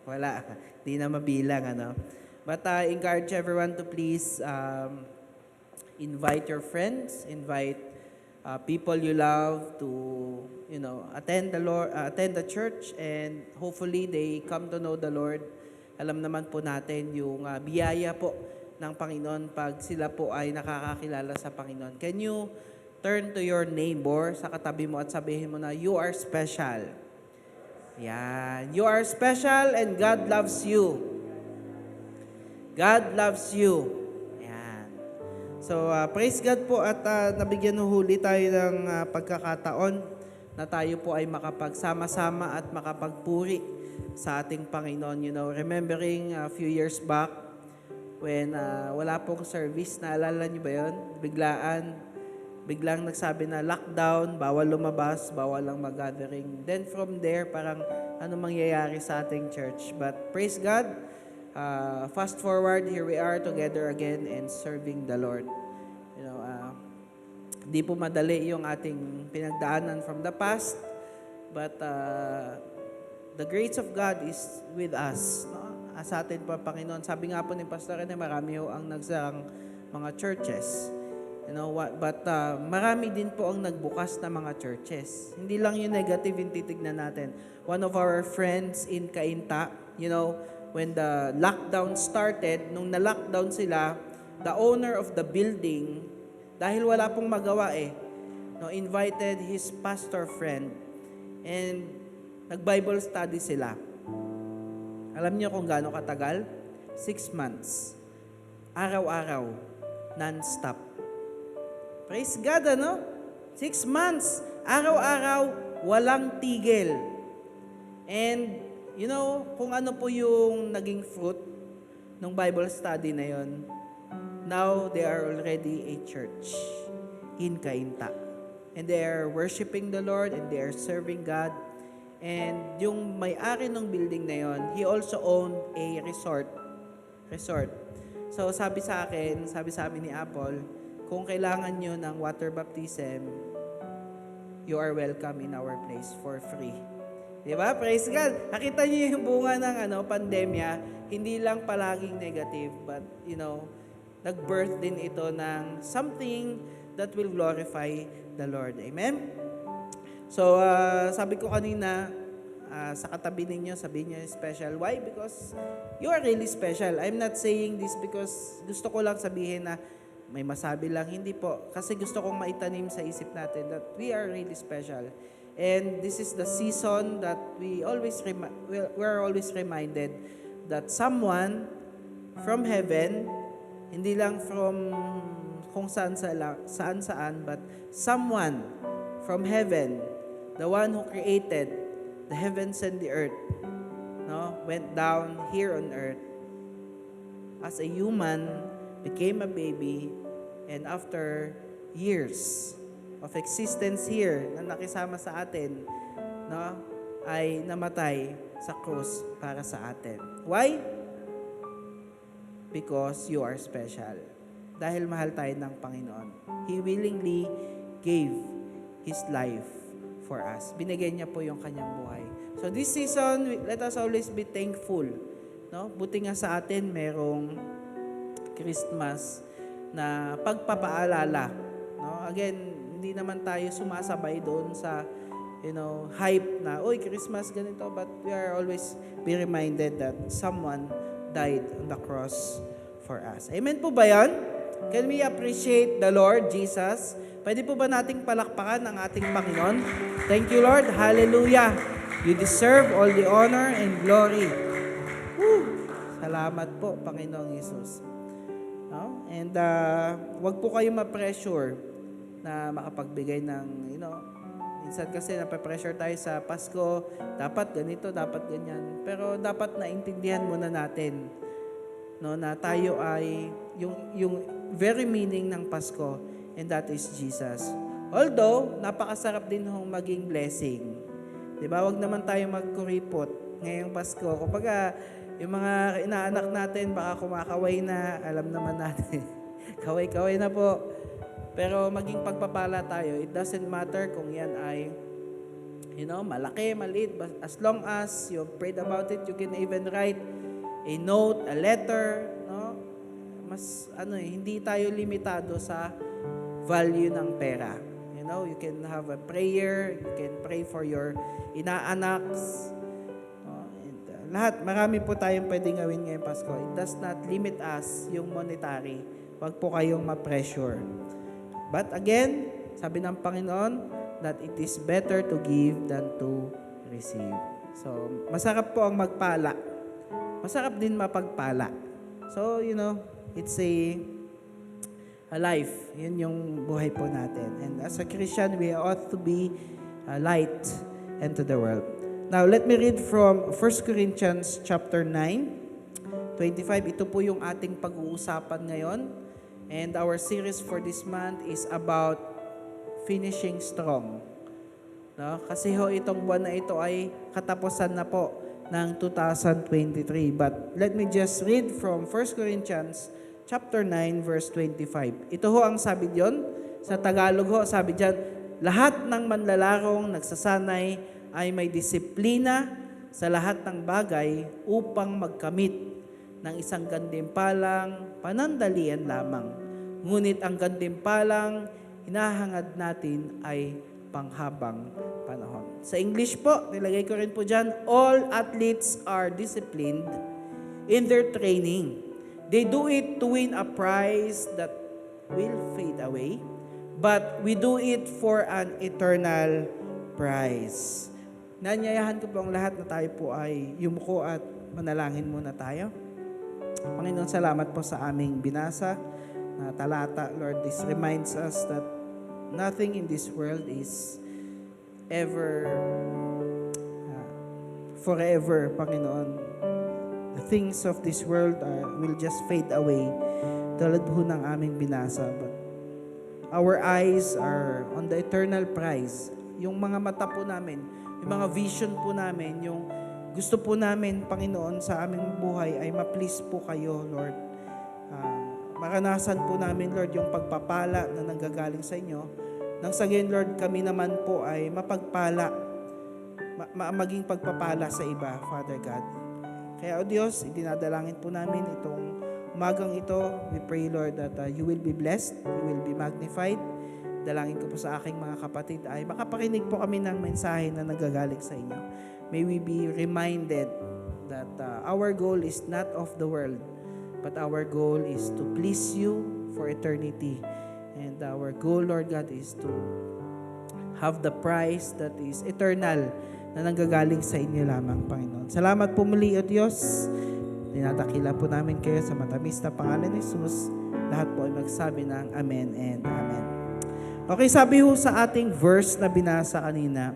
Wala. Di na mabilang, ano. But I encourage everyone to please invite your friends, invite people you love to, attend attend the church, and hopefully they come to know the Lord. Alam naman po natin yung biyaya po ng Panginoon pag sila po ay nakakakilala sa Panginoon. Can you turn to your neighbor sa katabi mo at sabihin mo na, you are special. Yan. You are special and God loves you. God loves you. Yan. So, praise God po at nabigyan ng huli tayo ng pagkakataon na tayo po ay makapagsama-sama at makapagpuri sa ating Panginoon. Remembering a few years back when wala pong service, naalala niyo ba yun? Biglang nagsabi na lockdown, bawal lumabas, bawal lang mag-gathering. Then from there, parang ano mangyayari sa ating church. But praise God, fast forward, here we are together again and serving the Lord. Di po madali yung ating pinagdaanan from the past, but the grace of God is with us. No? Sa atin po, Panginoon. Sabi nga po ni Pastor Rene, marami ho ang nagsarang mga churches. But marami din po ang nagbukas na mga churches. Hindi lang yung negative yung titignan natin. One of our friends in Cainta, when the lockdown started, nung na-lockdown sila, the owner of the building, dahil wala pong magawa invited his pastor friend and nag-Bible study sila. Alam niyo kung gaano katagal? 6 months. Araw-araw. Non-stop. Praise God, 6 months. Araw-araw, walang tigil. And, kung ano po yung naging fruit ng Bible study na yon, now they are already a church in Cainta. And they are worshiping the Lord and they are serving God. And yung may-ari ng building na yon, he also owned a resort. So sabi sa amin ni Apple, kung kailangan nyo ng water baptism, you are welcome in our place for free. Diba? Praise God. Nakita niyo yung bunga ng pandemya, hindi lang palaging negative, but nag-birth din ito ng something that will glorify the Lord. Amen? So, sabi ko kanina, sa katabi ninyo, sabihin niyo special. Why? Because you are really special. I'm not saying this because gusto ko lang sabihin na may masabi lang. Hindi po. Kasi gusto kong maitanim sa isip natin that we are really special. And this is the season that we're always reminded that someone from heaven, hindi lang from kung saan, but someone from heaven, the one who created the heavens and the earth, went down here on earth as a human, became a baby, and after years of existence here na nakisama sa atin, ay namatay sa krus para sa atin. Why? Because you are special. Dahil mahal tayo ng Panginoon. He willingly gave His life for us. Binigay niya po yung kanyang buhay. So this season, let us always be thankful. Buti nga sa atin, merong Christmas na pagpapaalala. Again, hindi naman tayo sumasabay doon sa hype na, Christmas ganito, but we are always be reminded that someone died on the cross for us. Amen po ba yan? Can we appreciate the Lord Jesus? Pwede po ba nating palakpakan ang ating Panginoon? Thank you, Lord. Hallelujah. You deserve all the honor and glory. Woo! Salamat po, Panginoong Jesus. And wag po kayo ma-pressure na makapagbigay ng, minsan kasi nape-pressure tayo sa Pasko, dapat ganito, dapat ganyan. Pero dapat naintindihan muna natin, na tayo ay yung very meaning ng Pasko, and that is Jesus. Although, napakasarap din hong maging blessing. Diba? Wag naman tayo magkuripot ngayong Pasko. Kumbaga, yung mga inaanak natin, baka kumakaway na, alam naman natin. Kaway-kaway na po. Pero maging pagpapala tayo. It doesn't matter kung yan ay malaki, maliit, as long as you've prayed about it, you can even write a note, a letter, no? Mas hindi tayo limitado sa value ng pera. You can have a prayer, you can pray for your inaanaks. And, lahat, marami po tayong pwedeng gawin ngayong Pasko. It does not limit us yung monetary. Huwag po kayong ma-pressure. But again, sabi ng Panginoon, that it is better to give than to receive. So, masarap po ang magpala. Masarap din mapagpala. So, it's a life. Yun yung buhay po natin. And as a Christian, we ought to be a light into the world. Now, let me read from 1 Corinthians chapter 9, 25. Ito po yung ating pag-uusapan ngayon. And our series for this month is about finishing strong. No? Kasi itong buwan na ito ay katapusan na po ng 2023. But let me just read from 1 Corinthians chapter 9, verse 25. Ito ang sabi diyon. Sa Tagalog sabi diyan, lahat ng manlalarong nagsasanay ay may disiplina sa lahat ng bagay upang magkamit ng isang gantimpalang panandalian lamang. Ngunit ang gantimpalang hinahangad natin ay panghabang panahon. Sa English po, nilagay ko rin po dyan, all athletes are disciplined in their training. They do it to win a prize that will fade away, but we do it for an eternal prize. Nanyayahan ko po ang lahat na tayo po ay yumuko at manalangin muna tayo. Panginoon, salamat po sa aming binasa na talata. Lord, this reminds us that nothing in this world is ever forever, Panginoon. The things of this world will just fade away. Tulad po ng aming binasa. But our eyes are on the eternal prize. Yung mga mata po namin, yung mga vision po namin, yung gusto po namin, Panginoon, sa aming buhay ay ma-please po kayo, Lord. Maranasan po namin, Lord, yung pagpapala na nanggagaling sa inyo. Nang sa gayon, Lord, kami naman po ay mapagpala, maging pagpapala sa iba, Father God. Kaya, Diyos, idinadalangin po namin itong umagang ito. We pray, Lord, that you will be blessed, you will be magnified. Dalangin ko po sa aking mga kapatid ay makapakinig po kami ng mensahe na nanggagaling sa inyo. May we be reminded that our goal is not of the world, but our goal is to please you for eternity. And our goal, Lord God, is to have the prize that is eternal na nanggagaling sa inyo lamang, Panginoon. Salamat po muli, O Diyos. Dinadakila po namin kayo sa matamis na pangalan ni Jesus. Lahat po ay magsabi ng Amen and Amen. Okay, sabi ho sa ating verse na binasa kanina,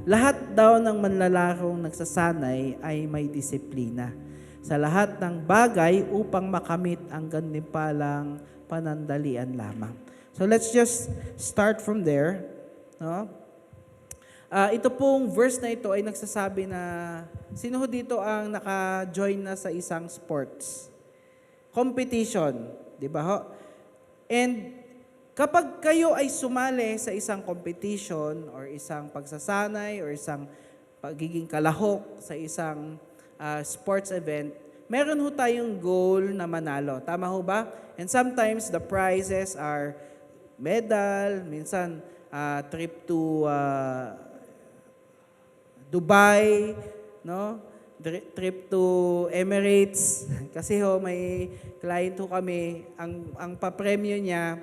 lahat daw ng manlalarong nagsasanay ay may disiplina sa lahat ng bagay upang makamit ang gantimpalang panandalian lamang. So let's just start from there. No? Ito pong verse na ito ay nagsasabi na sino dito ang naka-join na sa isang sports competition, di ba ho? And kapag kayo ay sumali sa isang competition or isang pagsasanay or isang pagiging kalahok sa isang sports event, meron ho tayong goal na manalo. Tama ho ba? And sometimes the prizes are medal, minsan trip to Dubai, no? Trip to Emirates. Kasi may client ho kami, ang papremyo niya,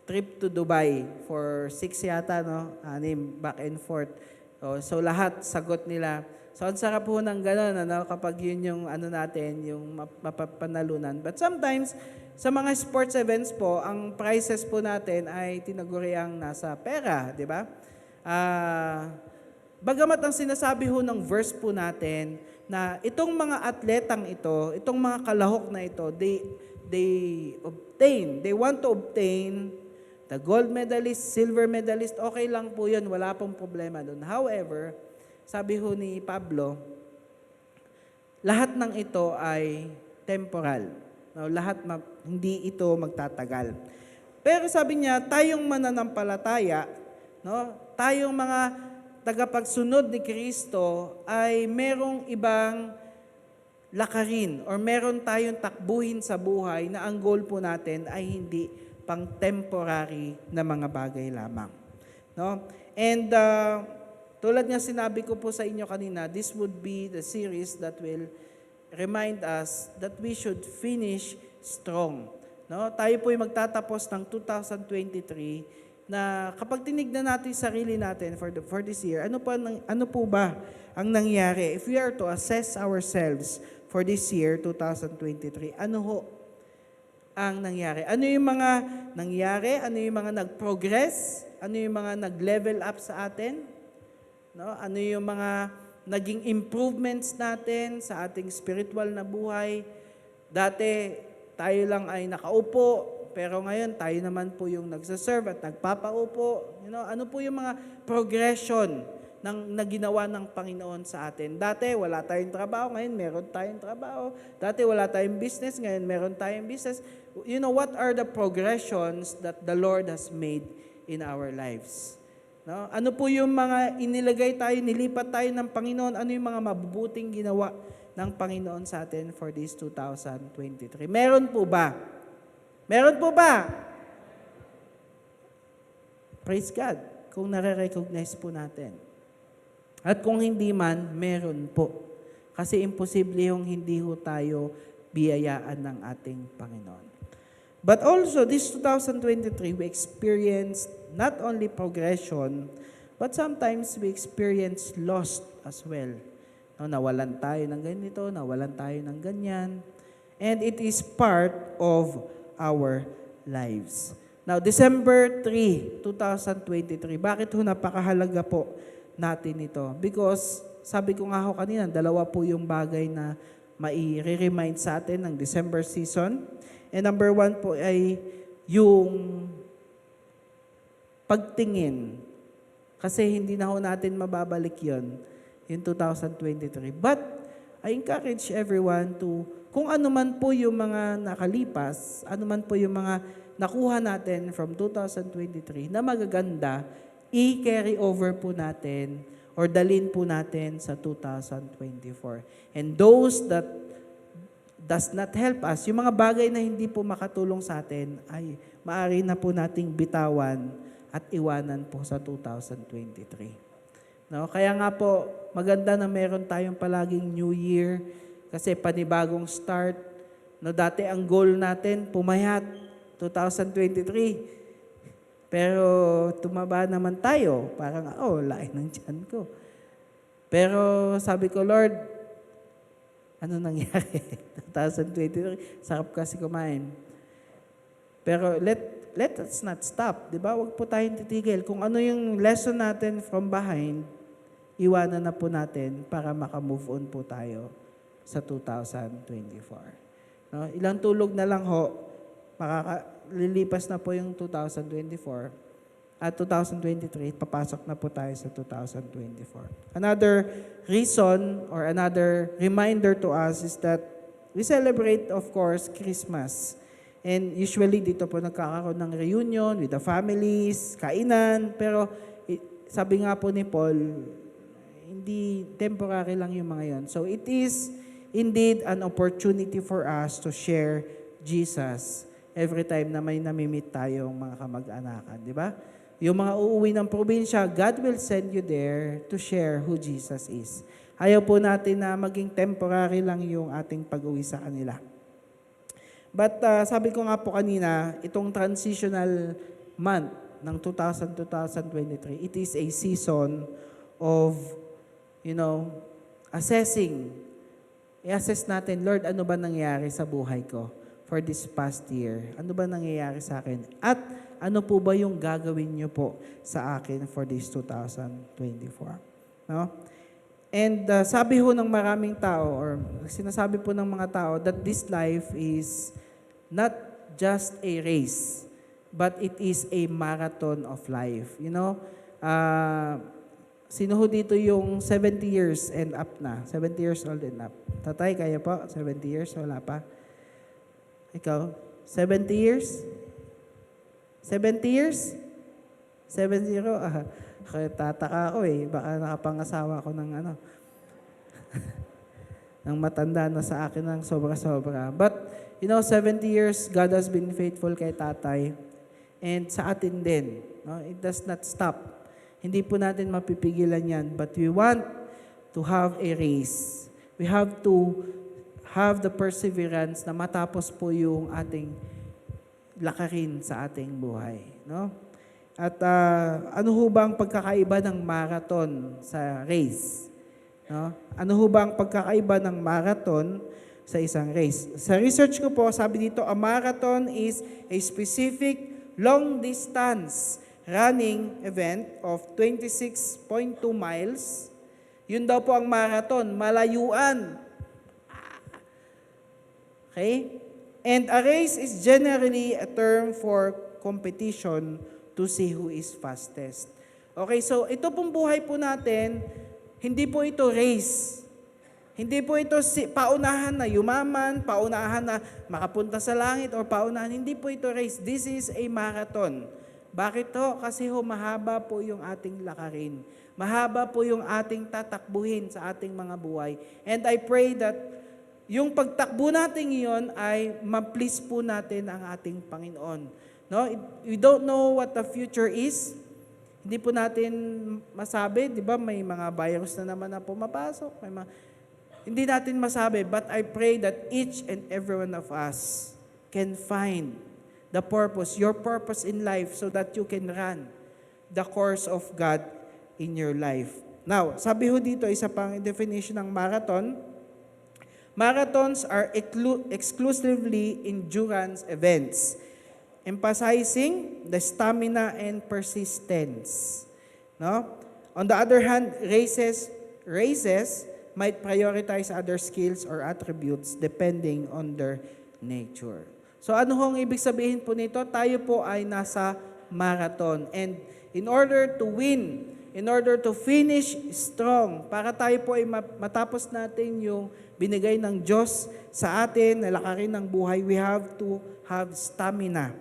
trip to Dubai for 6 yata, no? 6, back and forth. So lahat, sagot nila. So, ang sarap po ng gano'n, kapag yun yung natin, yung mapapanalunan. But sometimes, sa mga sports events po, ang prizes po natin ay tinaguriang nasa pera, di ba? Bagamat ang sinasabi ho ng verse po natin, na itong mga atletang ito, itong mga kalahok na ito, they want to obtain the gold medalist, silver medalist, okay lang po yun, wala pong problema doon. However, sabi ho ni Pablo, lahat ng ito ay temporal. No, hindi ito magtatagal. Pero sabi niya, tayong mananampalataya, no, tayong mga tagapagsunod ni Kristo ay merong ibang lakarin or meron tayong takbuhin sa buhay na ang goal po natin ay hindi pang temporary na mga bagay lamang. No? And tulad nga sinabi ko po sa inyo kanina, this would be the series that will remind us that we should finish strong. No? Tayo po ay magtatapos ng 2023 na kapag tinignan natin sarili natin for this year, ano po ba ang nangyari? If we are to assess ourselves for this year, 2023, ano ho ang nangyari? Ano yung mga nangyari? Ano yung mga nag-progress? Ano yung mga nag-level up sa atin? No? Ano yung mga naging improvements natin sa ating spiritual na buhay? Dati, tayo lang ay nakaupo, pero ngayon, tayo naman po yung nagsaserve at nagpapaupo. Ano po yung mga progression na ginawa ng Panginoon sa atin? Dati, wala tayong trabaho. Ngayon, meron tayong trabaho. Dati, wala tayong business. Ngayon, meron tayong business. What are the progressions that the Lord has made in our lives? No? Ano po yung mga inilagay tayo, nilipat tayo ng Panginoon? Ano yung mga mabubuting ginawa ng Panginoon sa atin for this 2023? Meron po ba? Meron po ba? Praise God, kung nare-recognize po natin. At kung hindi man, meron po. Kasi imposible yung hindi ho tayo biyayaan ng ating Panginoon. But also, this 2023, we experienced not only progression, but sometimes we experience loss as well. Nawalan tayo ng ganito, nawalan tayo ng ganyan. And it is part of our lives. Now, December 3, 2023, bakit ho napakahalaga po natin ito? Because, sabi ko nga ho kanina, dalawa po yung bagay na mai-remind sa atin ng December season. And number 1 po ay yung pagtingin. Kasi hindi na ho natin mababalik yon yung 2023. But, I encourage everyone to, kung ano man po yung mga nakalipas, ano man po yung mga nakuha natin from 2023 na magaganda, i-carry over po natin or dalin po natin sa 2024. And those that does not help us, yung mga bagay na hindi po makatulong sa atin, ay maaari na po nating bitawan at iwanan po sa 2023. No? Kaya nga po, maganda na meron tayong palaging New Year kasi panibagong start. No, dati ang goal natin, pumayat, 2023. Pero tumaba naman tayo. Parang, lain ng tiyan ko. Pero sabi ko, Lord, ano nangyari? 2023, sarap kasi kumain. Pero let us not stop. Diba? Huwag po tayong titigil. Kung ano yung lesson natin from behind, iwanan na po natin para makamove on po tayo sa 2024. No? Ilang tulog na lang ho, lilipas na po yung 2024 at 2023, papasok na po tayo sa 2024. Another reason or another reminder to us is that we celebrate, of course, Christmas. And usually dito po nagkakaroon ng reunion with the families, kainan, pero sabi nga po ni Paul, hindi temporary lang yung mga yon. So it is indeed an opportunity for us to share Jesus every time na may namimit tayong mga kamag-anakan, di ba? Yung mga uuwi ng probinsya, God will send you there to share who Jesus is. Ayaw po natin na maging temporary lang yung ating pag-uwi sa kanila. But sabi ko nga po kanina, itong transitional month ng 2023, it is a season of assessing. I-assess natin, Lord, ano ba nangyari sa buhay ko for this past year? Ano ba nangyayari sa akin? At ano po ba yung gagawin niyo po sa akin for this 2024? No? And sabi ho ng maraming tao, or sinasabi po ng mga tao, that this life is not just a race, but it is a marathon of life. Sino ho dito yung 70 years and up na? 70 years old and up. Tatay, kaya po? 70 years? Wala pa? Ikaw? 70 years? 70 years? 70? Kaya tataka ako baka nakapangasawa ako ng ng matanda na sa akin ng sobra-sobra. But, 70 years, God has been faithful kay tatay. And sa atin din. No? It does not stop. Hindi po natin mapipigilan yan. But we want to have a race. We have to have the perseverance na matapos po yung ating lakarin sa ating buhay. No? At ano ho ba ang pagkakaiba ng marathon sa race? No? Ano ho ba ang pagkakaiba ng marathon sa isang race? Sa research ko po, sabi dito, a marathon is a specific long distance running event of 26.2 miles. Yun daw po ang marathon, malayuan. Okay? And a race is generally a term for competition to see who is fastest. Okay, so ito pong buhay po natin, hindi po ito race. Hindi po ito paunahan na yumaman, paunahan na makapunta sa langit, o paunahan. Hindi po ito race. This is a marathon. Bakit to? Kasi mahaba po yung ating lakarin. Mahaba po yung ating tatakbuhin sa ating mga buhay. And I pray that yung pagtakbo natin iyon ay ma-please po natin ang ating Panginoon. No? We don't know what the future is. Hindi po natin masabi, di ba? May mga virus na naman na pumapasok. Hindi natin masabi, but I pray that each and every one of us can find the purpose, your purpose in life, so that you can run the course of God in your life. Now, sabi ho dito, isa pang definition ng marathon. Marathons are exclusively endurance events, emphasizing the stamina and persistence. No? On the other hand, races might prioritize other skills or attributes depending on their nature. So ano hong ibig sabihin po nito? Tayo po ay nasa marathon. And in order to win, in order to finish strong, para tayo po ay matapos natin yung binigay ng Diyos sa atin, na lakarin ng buhay, we have to have stamina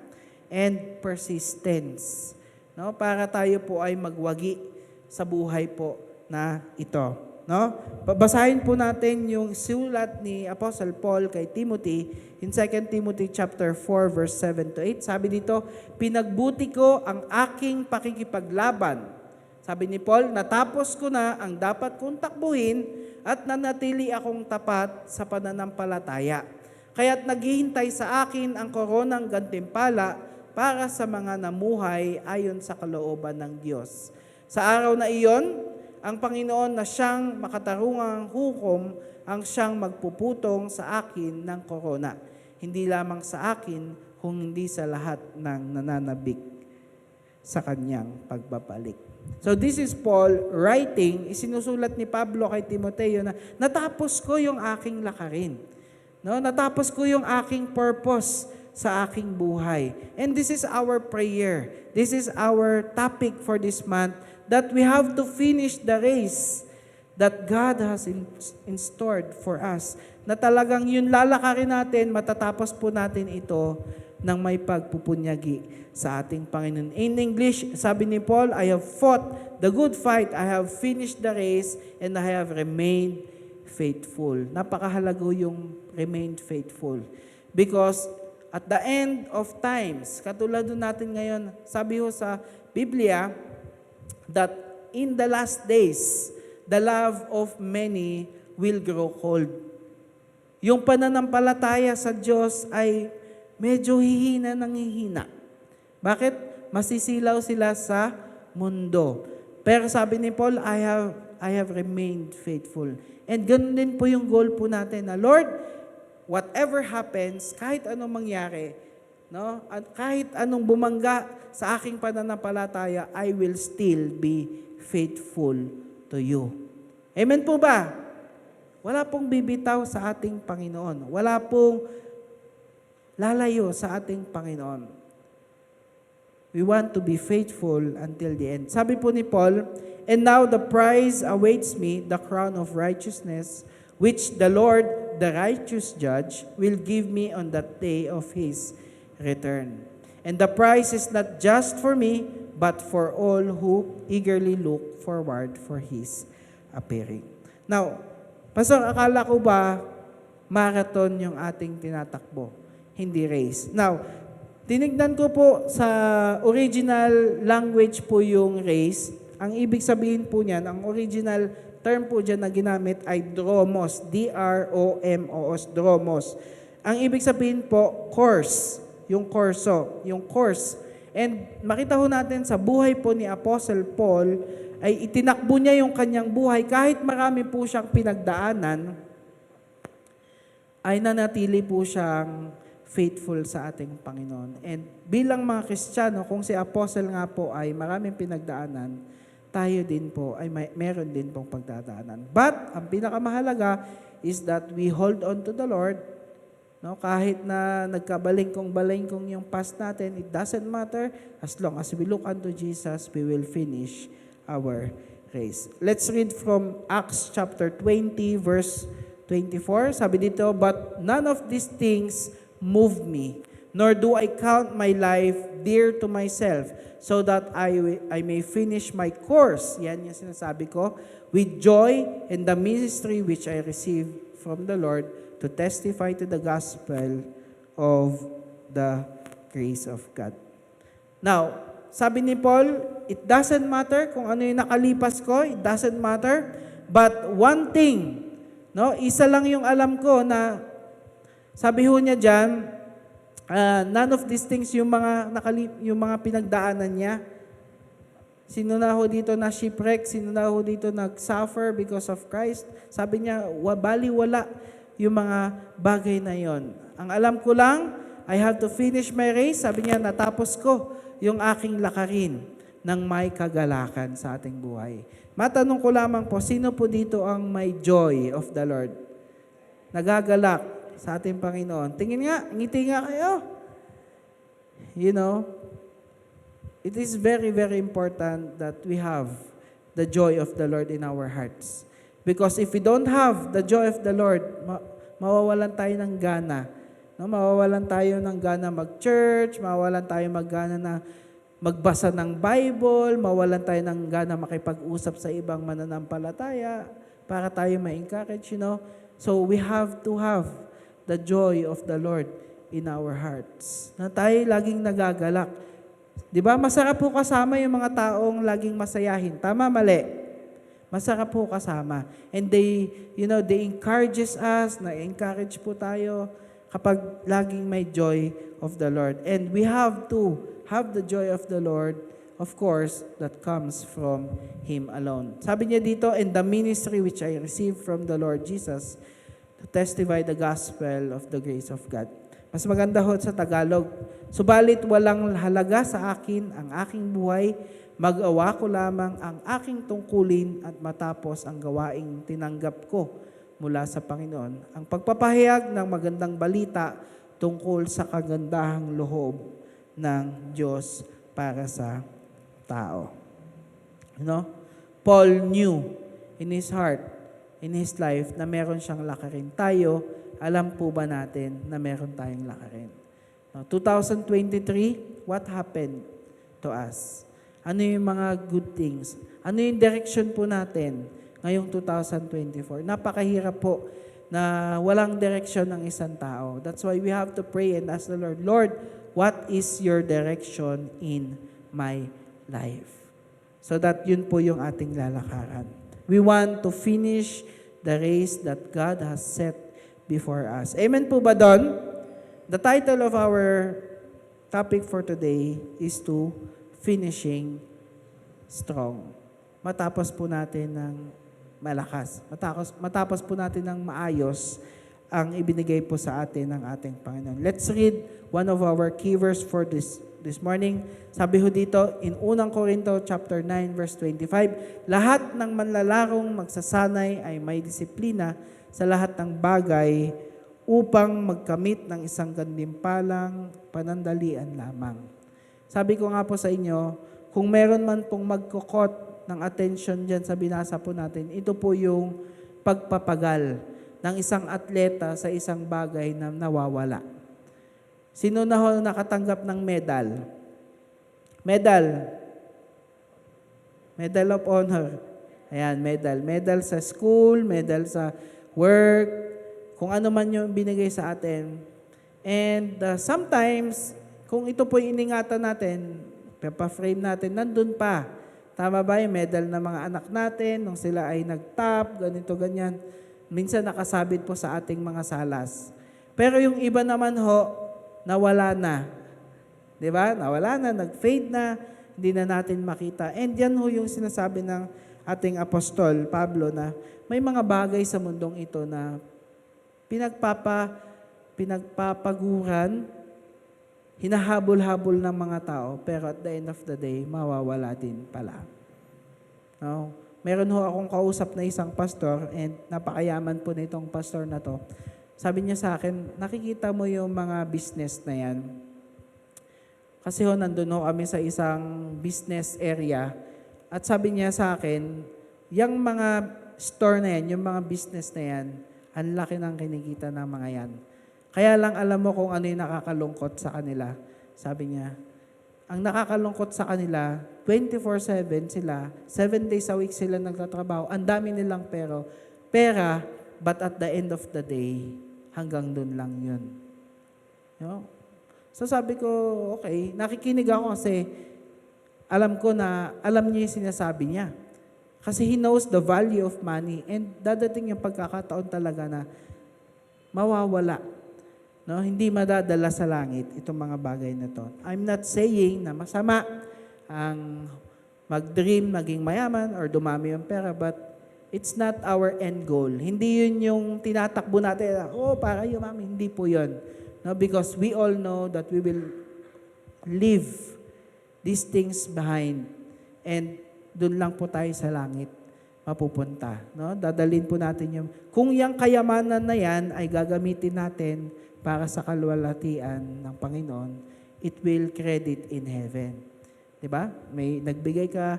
and persistence. No? Para tayo po ay magwagi sa buhay po na ito. No? Babasahin po natin yung sulat ni Apostle Paul kay Timothy in 2 Timothy chapter 4 verse 7 to 8. Sabi dito, pinagbuti ko ang aking pakikipaglaban. Sabi ni Paul, natapos ko na ang dapat kong takbuhin at nanatili akong tapat sa pananampalataya. Kaya't naghihintay sa akin ang koronang gantimpala para sa mga namuhay ayon sa kalooban ng Diyos. Sa araw na iyon, ang Panginoon na siyang makatarungang hukom ang siyang magpuputong sa akin ng korona. Hindi lamang sa akin, kung hindi sa lahat ng nananabik sa kanyang pagbabalik. So this is Paul writing, isinusulat ni Pablo kay Timoteo na natapos ko yung aking lakarin. No? Natapos ko yung aking purpose sa aking buhay. And this is our prayer. This is our topic for this month, that we have to finish the race that God has stored for us. Na talagang yun lalakarin natin, matatapos po natin ito ng may pagpupunyagi sa ating Panginoon. In English, sabi ni Paul, I have fought the good fight, I have finished the race, and I have remained faithful. Napakahalago yung remained faithful. Because at the end of times, katulad natin ngayon, sabi ho sa Biblia, that in the last days, the love of many will grow cold. Yung pananampalataya sa Diyos ay medyo hihina ng hihina. Bakit? Masisilaw sila sa mundo. Pero sabi ni Paul, I have remained faithful. And ganun din po yung goal po natin na, Lord, whatever happens, kahit anong mangyari, no? At kahit anong bumangga sa aking pananampalataya, I will still be faithful to you. Amen po ba? Wala pong bibitaw sa ating Panginoon. Wala pong lalayo sa ating Panginoon. We want to be faithful until the end. Sabi po ni Paul, and now the prize awaits me, the crown of righteousness, which the Lord, the righteous judge, will give me on that day of His return. And the prize is not just for me, but for all who eagerly look forward for His appearing. Now, Pastor, akala ko ba marathon yung ating tinatakbo, hindi race? Now, tinignan ko po sa original language po yung race. Ang ibig sabihin po niyan, ang original term po dyan na ginamit ay dromos. D-R-O-M-O-S, dromos. Ang ibig sabihin po, course. Yung korso, yung course. And makita ho natin sa buhay po ni Apostle Paul, ay itinakbo niya yung kanyang buhay. Kahit marami po siyang pinagdaanan, ay nanatili po siyang faithful sa ating Panginoon. And bilang mga Kristiyano, kung si Apostle nga po ay maraming pinagdaanan, tayo din po ay meron din pong pagdadaanan. But, ang pinakamahalaga is that we hold on to the Lord. No? Kahit na nagkabalingkong-balingkong yung past natin, it doesn't matter. As long as we look unto Jesus, we will finish our race. Let's read from Acts chapter 20, verse 24. Sabi dito, "But none of these things move me, nor do I count my life dear to myself, so that I may finish my course." Yan yung sinasabi ko. "With joy in the ministry which I received from the Lord to testify to the gospel of the grace of God." Now, sabi ni Paul, it doesn't matter kung ano yung nakalipas ko, it doesn't matter. But one thing, no, isa lang yung alam ko na, sabi ho niya dyan, none of these things, yung mga pinagdaanan niya. Sino na ho dito na shipwreck? Sino na ho dito nag-suffer because of Christ? Sabi niya, baliwala yung mga bagay na yon. Ang alam ko lang, I have to finish my race. Sabi niya, natapos ko yung aking lakarin ng may kagalakan sa ating buhay. Matanong ko lamang po, sino po dito ang may joy of the Lord? Nagagalak sa ating Panginoon. Tingin nga, ngiti nga kayo. You know, it is very, very important that we have the joy of the Lord in our hearts. Because if we don't have the joy of the Lord, mawawalan tayo ng gana. No? Mawawalan tayo ng gana mag-church, mawawalan tayo mag-gana na magbasa ng Bible, mawalan tayo ng gana makipag-usap sa ibang mananampalataya para tayo ma-encourage, you know. So we have to have the joy of the Lord in our hearts. Na tayo laging nagagalak. Di ba? Masarap po kasama yung mga taong laging masayahin. Tama, mali? Masarap po kasama. And they encourages us, na-encourage po tayo kapag laging may joy of the Lord. And we have to have the joy of the Lord, of course, that comes from Him alone. Sabi niya dito, "In the ministry which I received from the Lord Jesus, to testify the gospel of the grace of God." Mas maganda ho sa Tagalog. "Subalit walang halaga sa akin ang aking buhay, mag-awa ko lamang ang aking tungkulin at matapos ang gawaing tinanggap ko mula sa Panginoon, ang pagpapahayag ng magandang balita tungkol sa kagandahang loob ng Diyos para sa tao." You know? Paul knew in his heart, in his life, na meron siyang lakarin. Tayo, alam po ba natin na meron tayong lakarin? 2023, what happened to us? Ano yung mga good things? Ano yung direction po natin ngayong 2024? Napakahirap po na walang direction ng isang tao. That's why we have to pray and ask the Lord, "Lord, what is your direction in my life?" So that yun po yung ating lalakaran. We want to finish the race that God has set before us. Amen po ba doon? The title of our topic for today is to finishing strong. Matapos po natin ng malakas. Matapos po natin ng maayos ang ibinigay po sa atin ng ating Panginoon. Let's read one of our key verse for this morning. Sabi ho dito, in 1 Corinto chapter 9 verse 25, "Lahat ng manlalarong magsasanay ay may disiplina sa lahat ng bagay upang magkamit ng isang gantimpalang panandalian lamang." Sabi ko nga po sa inyo, kung meron man pong magkukot ng attention dyan sa binasa po natin, ito po yung pagpapagal ng isang atleta sa isang bagay na nawawala. Sino na ho nakatanggap ng medal? Medal. Medal of Honor. Ayan, medal. Medal sa school, medal sa work, kung ano man yung binigay sa atin. And sometimes, kung ito po iningatan natin, pa-frame natin, nandun pa. Tama ba yung medal ng mga anak natin, nung sila ay nag-top, ganito, ganyan. Minsan nakasabit po sa ating mga salas. Pero yung iba naman ho, nawala na. Di ba? Nawala na, nag-fade na, hindi na natin makita. And yan ho yung sinasabi ng ating apostol, Pablo, na may mga bagay sa mundong ito na pinagpapaguran, hinahabol-habol ng mga tao, pero at the end of the day, mawawala din pala. No? Meron ho akong kausap na isang pastor, and napakayaman po na itong pastor na to. Sabi niya sa akin, nakikita mo yung mga business na yan. Kasi ho, nandun ho kami sa isang business area, at sabi niya sa akin, yung mga store na yan, yung mga business na yan, ang laki ng kinikita ng mga yan. Kaya lang alam mo kung ano yung nakakalungkot sa kanila. Sabi niya, ang nakakalungkot sa kanila, 24/7 sila, 7 days a week sila nagtatrabaho, ang dami nilang pera, but at the end of the day, hanggang dun lang yun. No? So sabi ko, okay, nakikinig ako kasi alam ko na, alam niya yung sinasabi niya. Kasi he knows the value of money, and dadating yung pagkakataon talaga na mawawala. No, hindi madadala sa langit itong mga bagay na to. I'm not saying na masama ang mag-dream, maging mayaman, or dumami yung pera, but it's not our end goal. Hindi yun yung tinatakbo natin, para yumami. Hindi po yun. No, because we all know that we will leave these things behind, and doon lang po tayo sa langit mapupunta. No? Dadalhin po natin yung, kung yung kayamanan na yan ay gagamitin natin para sa kalwalhatian ng Panginoon, it will credit in heaven. Diba? May nagbigay ka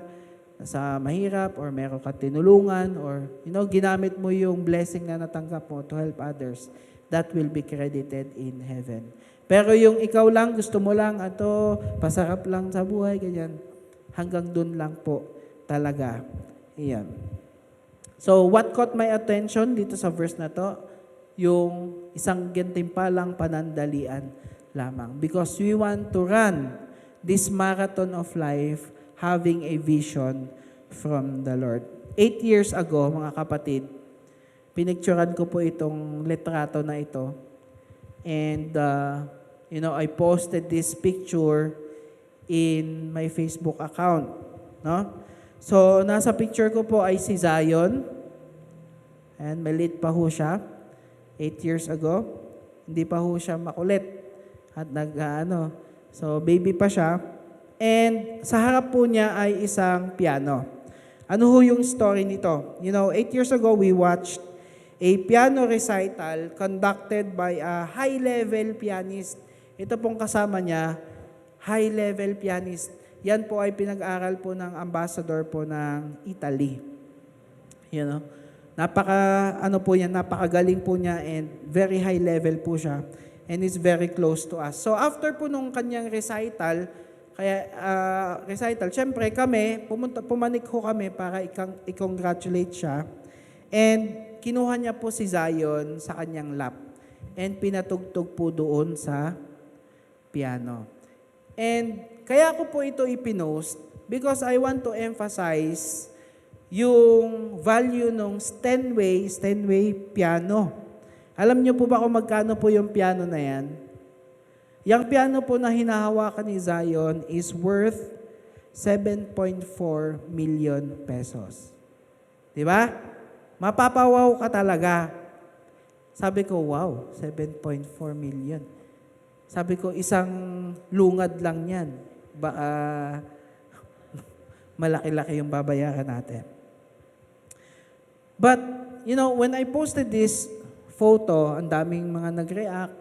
sa mahirap, or meron ka tinulungan, or ginamit mo yung blessing na natanggap mo to help others, that will be credited in heaven. Pero yung ikaw lang, gusto mo lang, pasarap lang sa buhay, ganyan, hanggang dun lang po talaga. Iyan. So, what caught my attention dito sa verse na to? Yung isang gantimpalang panandalian lamang. Because we want to run this marathon of life having a vision from the Lord. 8 years ago, mga kapatid, pinicturan ko po itong litrato na ito. And, I posted this picture in my Facebook account. No? So, nasa picture ko po ay si Zion. And maliit pa ho siya. 8 years ago. Hindi pa ho siya makulit. At so baby pa siya. And sa harap po niya ay isang piano. Ano ho yung story nito? 8 years ago, we watched a piano recital conducted by a high-level pianist. Ito pong kasama niya, high-level pianist. Yan po ay pinag-aral po ng ambassador po ng Italy. Napakagaling po niya, and very high level po siya, and is very close to us. So after po nung kanyang recital, syempre kami, pumanik ho kami para i-congratulate siya, and kinuha niya po si Zion sa kanyang lap, and pinatugtog po doon sa piano. And kaya ko po ito ipinost because I want to emphasize yung value ng Steinway piano. Alam niyo po ba kung magkano po yung piano na yan? Yung piano po na hinahawakan ni Zion is worth 7.4 million pesos. Diba? Mapapawaw ka talaga. Sabi ko, wow, 7.4 million. Sabi ko, isang lungad lang yan. Malaki-laki yung babayaran natin. But, when I posted this photo, ang daming mga nag-react.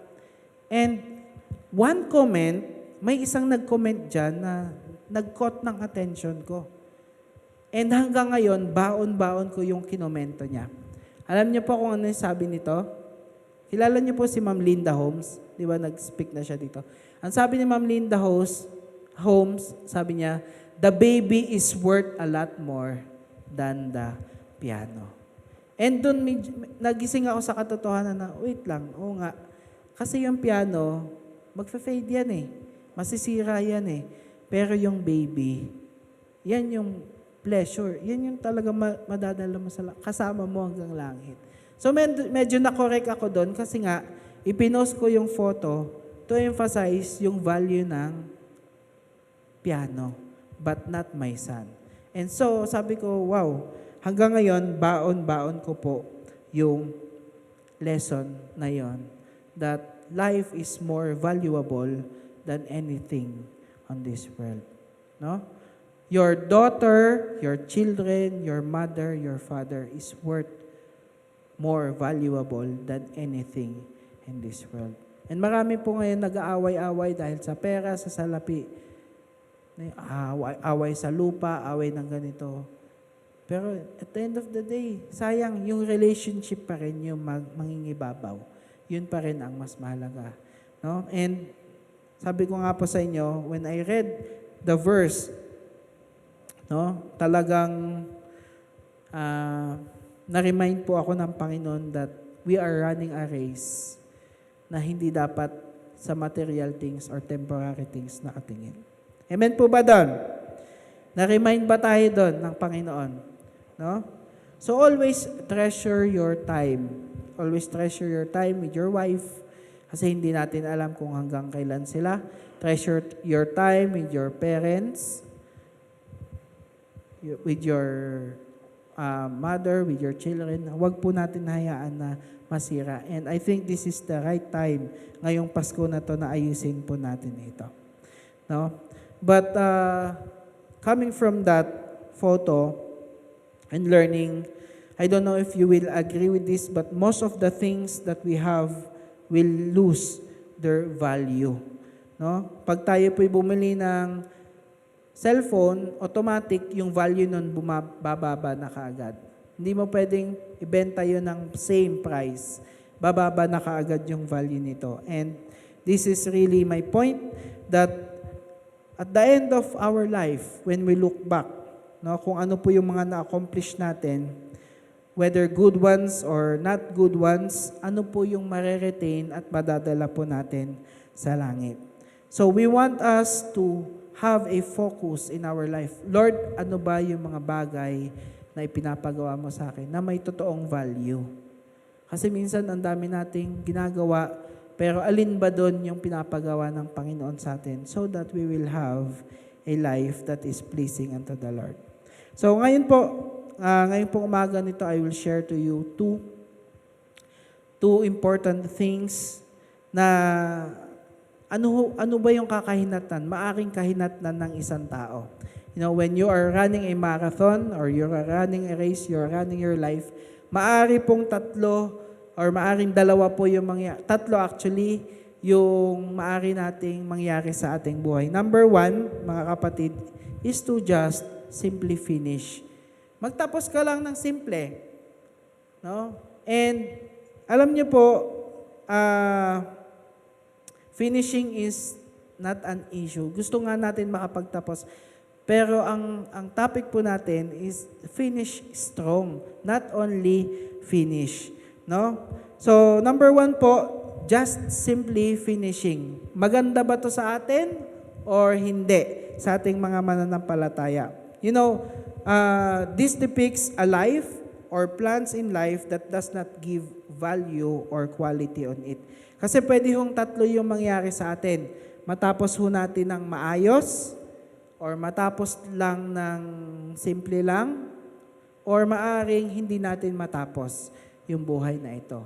And one comment, may isang nag-comment dyan na nag-caught ng attention ko. And hanggang ngayon, baon-baon ko yung kinomento niya. Alam niyo po kung ano yung sabi nito? Kilala niyo po si Ma'am Linda Holmes? Di ba nag-speak na siya dito? Ang sabi ni Ma'am Linda Holmes, sabi niya, the baby is worth a lot more than the piano. And doon nagising ako sa katotohanan na, wait lang, oo nga. Kasi yung piano, magfa-fade yan eh. Masisira yan eh. Pero yung baby, yan yung pleasure. Yan yung talaga madadala mo kasama mo hanggang langit. So medyo na-correct ako doon kasi nga, ipinost ko yung photo to emphasize yung value ng piano, but not my son. And so, sabi ko, wow, hanggang ngayon, baon-baon ko po yung lesson na yon, that life is more valuable than anything on this world. No? Your daughter, your children, your mother, your father is worth more valuable than anything in this world. And marami po ngayon nag-aaway-away dahil sa pera, sa salapi. Away sa lupa, away ng ganito. Pero at the end of the day, sayang, yung relationship pa rin yung mangingibabaw. Yun pa rin ang mas mahalaga. No? And sabi ko nga po sa inyo, when I read the verse, no, talagang na-remind po ako ng Panginoon that we are running a race na hindi dapat sa material things or temporary things nakatingin. Amen po ba doon? Na-remind ba tayo doon ng Panginoon? No? So always treasure your time. Always treasure your time with your wife kasi hindi natin alam kung hanggang kailan sila. Treasure your time with your parents, with your mother, with your children. Huwag po natin hayaan na masira. And I think this is the right time ngayong Pasko na to na ayusin po natin ito. No? But coming from that photo and learning, I don't know if you will agree with this, but most of the things that we have will lose their value. No? Pag tayo po'y bumili ng cellphone, automatic yung value nun bababa na kaagad. Hindi mo pwedeng ibenta yun ng same price. Bababa na kaagad yung value nito. And this is really my point that at the end of our life, when we look back, no, kung ano po yung mga na-accomplish natin, whether good ones or not good ones, ano po yung mareretain at madadala po natin sa langit. So we want us to have a focus in our life. Lord, ano ba yung mga bagay na ipinapagawa mo sa akin na may totoong value? Kasi minsan ang dami nating ginagawa, pero alin ba doon yung pinapagawa ng Panginoon sa atin so that we will have a life that is pleasing unto the Lord. So ngayon po umaga nito, I will share to you two important things na ano ba yung kakahinatnan, maaring kahinatnan ng isang tao. You know, when you are running a marathon or you're running a race, you're running your life, maari pong tatlo or maaring dalawa po yung tatlo actually, yung maari nating mangyari sa ating buhay. Number one, mga kapatid, is to just simply finish. Magtapos ka lang ng simple. No? And alam niyo po, finishing is not an issue. Gusto nga natin makapagtapos. Pero ang topic po natin is finish strong, not only finish. No? So, number one po, just simply finishing. Maganda ba to sa atin or hindi sa ating mga mananampalataya? You know, this depicts a life or plans in life that does not give value or quality on it. Kasi pwede hong tatlo yung mangyari sa atin. Matapos ho natin ng maayos, or matapos lang ng simple lang, or maaring hindi natin matapos yung buhay na ito.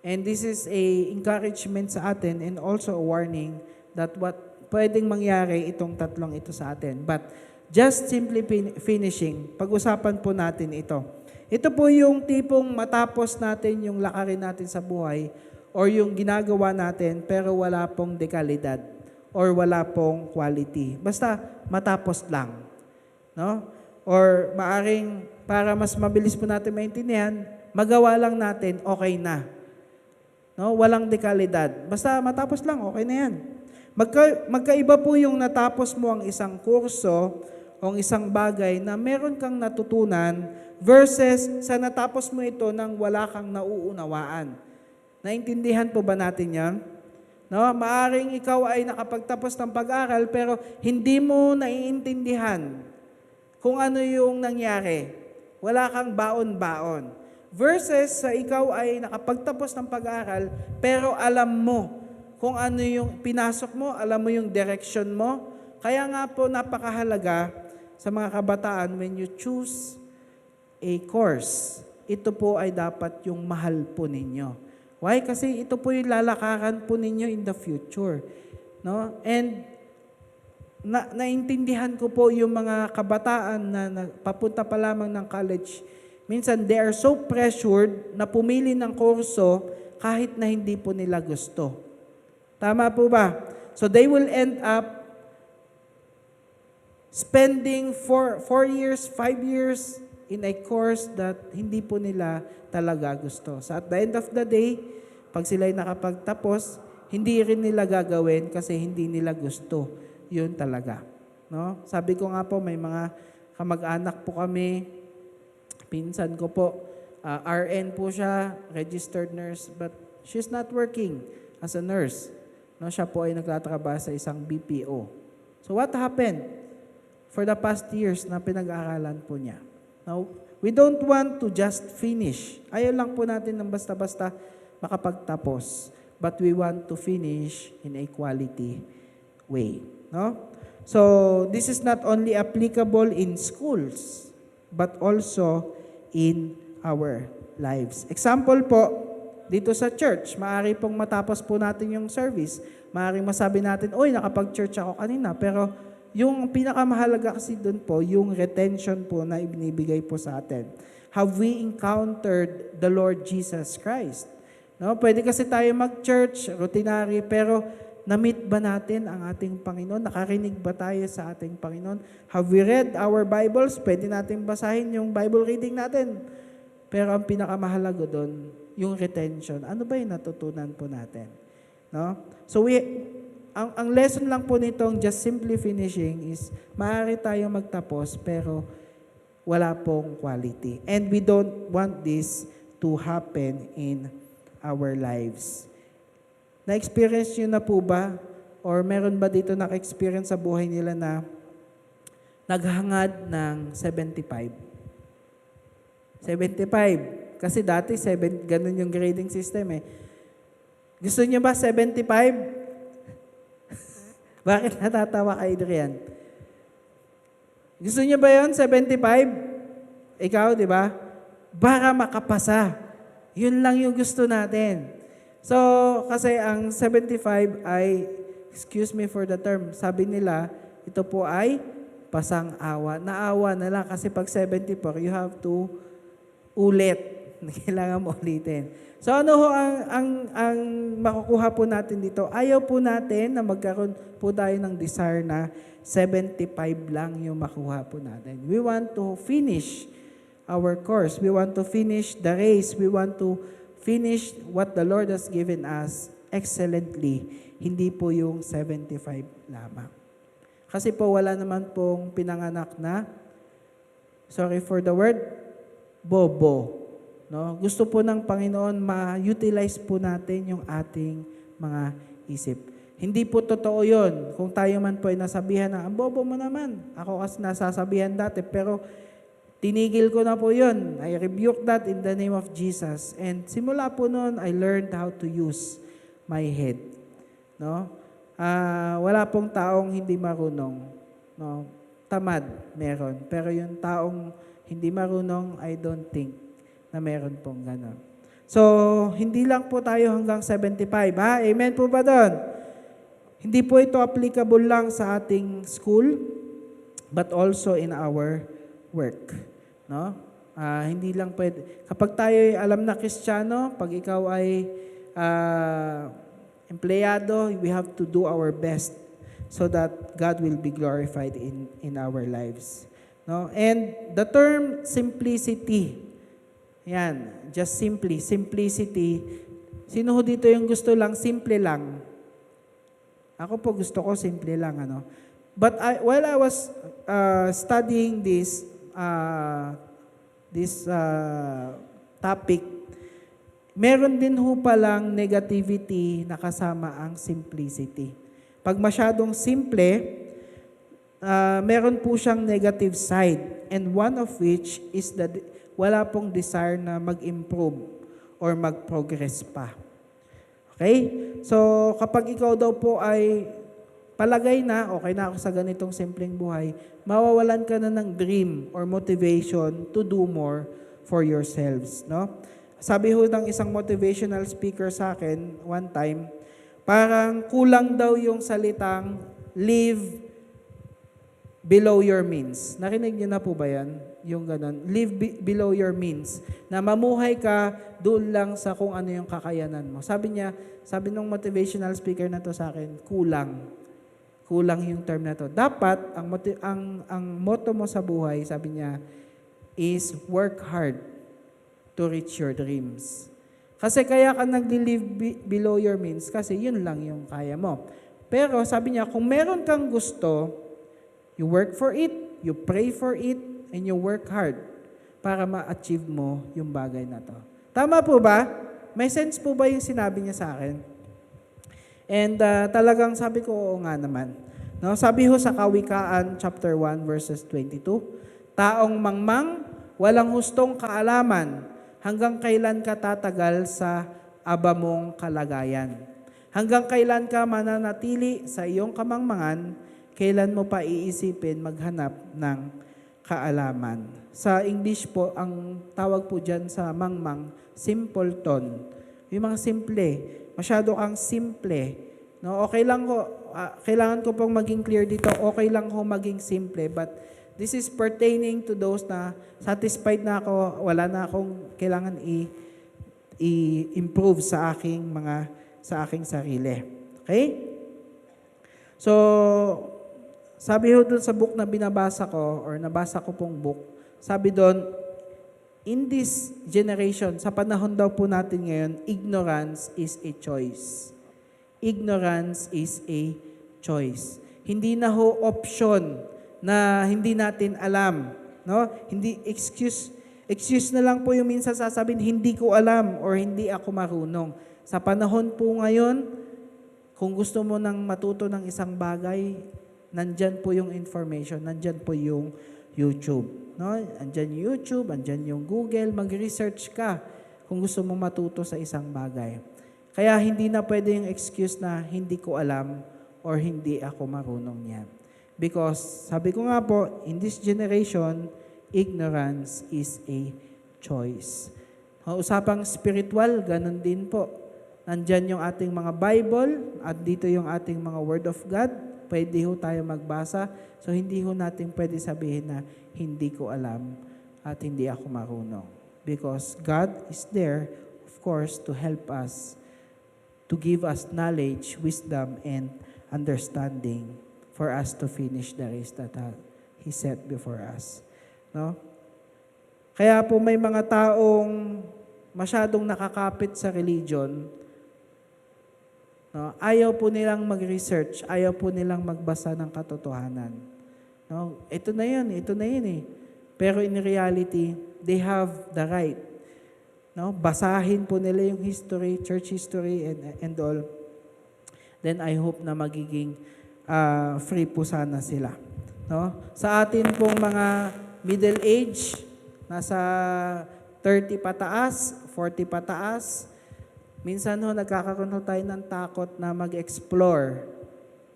And this is a encouragement sa atin and also a warning that what pwedeng mangyari itong tatlong ito sa atin. But just simply finishing, pag-usapan po natin ito. Ito po yung tipong matapos natin yung lakarin natin sa buhay or yung ginagawa natin pero wala pong dekalidad or wala pong quality. Basta matapos lang. No? Or maaring para mas mabilis po natin maintindihan, magawa lang natin, okay na. No? Walang dekalidad. Basta matapos lang, okay na yan. Magkaiba po yung natapos mo ang isang kurso o o isang bagay na meron kang natutunan versus sa natapos mo ito nang wala kang nauunawaan. Naintindihan po ba natin yan? No, maaring ikaw ay nakapagtapos ng pag-aral pero hindi mo naiintindihan kung ano yung nangyari. Wala kang baon-baon. Versus sa ikaw ay nakapagtapos ng pag-aral pero alam mo kung ano yung pinasok mo, alam mo yung direction mo. Kaya nga po napakahalaga sa mga kabataan when you choose a course, ito po ay dapat yung mahal po ninyo. Why? Kasi ito po yung lalakaran po ninyo in the future. No? And naintindihan ko po yung mga kabataan na papunta pa lamang ng college. Minsan, they are so pressured na pumili ng kurso kahit na hindi po nila gusto. Tama po ba? So they will end up spending 4 years, 5 years in a course that hindi po nila talaga gusto. So at the end of the day, pag sila'y nakapagtapos, hindi rin nila gagawin kasi hindi nila gusto. Yun talaga. No? Sabi ko nga po, may mga kamag-anak po kami, pinsan ko po, RN po siya, registered nurse, but she's not working as a nurse. No, siya po ay nagtatrabaho sa isang BPO. So what happened for the past years na pinag-aaralan po niya? Now, we don't want to just finish. Ayaw lang po natin ng basta-basta makapagtapos. But we want to finish in a quality way. No? So, this is not only applicable in schools, but also in our lives. Example po, dito sa church, maaari pong matapos po natin yung service. Maaaring masabi natin, oy, nakapag-church ako kanina. Pero yung pinakamahalaga kasi doon po, yung retention po na ibinibigay po sa atin. Have we encountered the Lord Jesus Christ? No, pwede kasi tayo mag-church, routinary, pero na-meet ba natin ang ating Panginoon? Nakarinig ba tayo sa ating Panginoon? Have we read our Bibles? Pwede natin basahin yung Bible reading natin. Pero ang pinakamahalaga doon, yung retention. Ano ba yung natutunan po natin? No? So ang lesson lang po nitong just simply finishing is maaari tayong magtapos pero wala pong quality. And we don't want this to happen in our lives. Na-experience nyo na po ba? Or meron ba dito naka-experience sa buhay nila na naghangad ng 75? 75. Kasi dati, ganun yung grading system eh. Gusto nyo ba 75? Bakit natatawa ka, Adrian? Gusto nyo ba yun, 75? Ikaw, di ba? Para makapasa. Yun lang yung gusto natin. So, kasi ang 75 ay, excuse me for the term, sabi nila, ito po ay pasang awa. Naawa na lang kasi pag 74, you have to ulit. Kailangan mo ulitin. So ano ho ang makukuha po natin dito? Ayaw po natin na magkaroon po tayo ng desire na 75 lang yung makuha po natin. We want to finish our course. We want to finish the race. We want to finish what the Lord has given us excellently. Hindi po yung 75 lamang. Kasi po wala naman pong pinanganak na, sorry for the word, bobo. No? Gusto po ng Panginoon ma-utilize po natin yung ating mga isip. Hindi po totoo yun. Kung tayo man po ay nasabihan na, ang bobo mo naman. Ako kasi nasasabihan dati, pero tinigil ko na po yun. I rebuke that in the name of Jesus. And simula po noon, I learned how to use my head. No? Wala pong taong hindi marunong. No? Tamad, meron. Pero yung taong hindi marunong, I don't think na meron pong gano'n. So, hindi lang po tayo hanggang 75, ha? Amen po ba doon? Hindi po ito applicable lang sa ating school, but also in our work. No? Hindi lang pwede. Kapag tayo ay alam na Kristiyano, pag ikaw ay empleyado, we have to do our best so that God will be glorified in our lives. No? And the term simplicity, yan, just simplicity. Sino ho dito yung gusto lang, simple lang? Ako po gusto ko simple lang, ano? But while I was studying this topic, meron din ho palang negativity na kasama ang simplicity. Pag masyadong simple, meron po siyang negative side, and one of which is that wala pong desire na mag-improve or mag-progress pa. Okay? So, kapag ikaw daw po ay palagay na, okay na ako sa ganitong simpleng buhay, mawawalan ka na ng dream or motivation to do more for yourselves. No? Sabi ho ng isang motivational speaker sa akin one time, parang kulang daw yung salitang live below your means. Narinig niyo na po ba yan? Yung ganun. Live below your means. Na mamuhay ka doon lang sa kung ano yung kakayanan mo. Sabi nung motivational speaker na to sa akin, kulang. Kulang yung term na to. Dapat, ang motto mo sa buhay, sabi niya, is work hard to reach your dreams. Kasi kaya ka nag-live below your means kasi yun lang yung kaya mo. Pero sabi niya, kung meron kang gusto, you work for it, you pray for it, and you work hard para ma-achieve mo yung bagay na to. Tama po ba? May sense po ba yung sinabi niya sa akin? And talagang sabi ko, oo nga naman. No? Sabi ho sa Kawikaan, chapter 1, verses 22, taong mangmang, walang hustong kaalaman, hanggang kailan ka tatagal sa aba mong kalagayan? Hanggang kailan ka mananatili sa iyong kamangmangan, kailan mo pa iisipin maghanap ng kaalaman? Sa English po, ang tawag po dyan sa mangmang, simpleton. Yung mga simple, masyado kang simple. No, okay lang ko, kailangan ko pong maging clear dito, okay lang ko maging simple, but this is pertaining to those na satisfied na ako, wala na akong kailangan i-improve sa aking sarili. Okay? So, sabi ho dun sa book na binabasa ko, or nabasa ko pong book, sabi doon, in this generation, sa panahon daw po natin ngayon, ignorance is a choice. Ignorance is a choice. Hindi na ho option na hindi natin alam, no? Hindi excuse na lang po yung minsan sasabihin, hindi ko alam or hindi ako marunong. Sa panahon po ngayon, kung gusto mo nang matuto ng isang bagay, nandyan po yung information, nandyan po yung YouTube, no? Andyan yung YouTube, andyan yung Google, mag-research ka kung gusto mo matuto sa isang bagay. Kaya hindi na pwede yung excuse na hindi ko alam or hindi ako marunong yan. Because, sabi ko nga po, in this generation, ignorance is a choice. Usapang spiritual, ganun din po. Nandyan yung ating mga Bible, at dito yung ating mga Word of God. Pwede ho tayo magbasa. So, hindi ho natin pwede sabihin na hindi ko alam at hindi ako marunong. Because God is there, of course, to help us, to give us knowledge, wisdom, and understanding for us to finish the race that He set before us. No? Kaya po may mga taong masyadong nakakapit sa religion, no? Ayaw po nilang mag-research, ayaw po nilang magbasa ng katotohanan. No? Ito na yun eh. Pero in reality, they have the right. No? Basahin po nila yung history, church history, and all. Then I hope na magiging free po sana sila. No? Sa atin pong mga middle age, nasa 30 pataas, 40 pataas, minsan ho nagkakaroon ho tayo ng takot na mag-explore.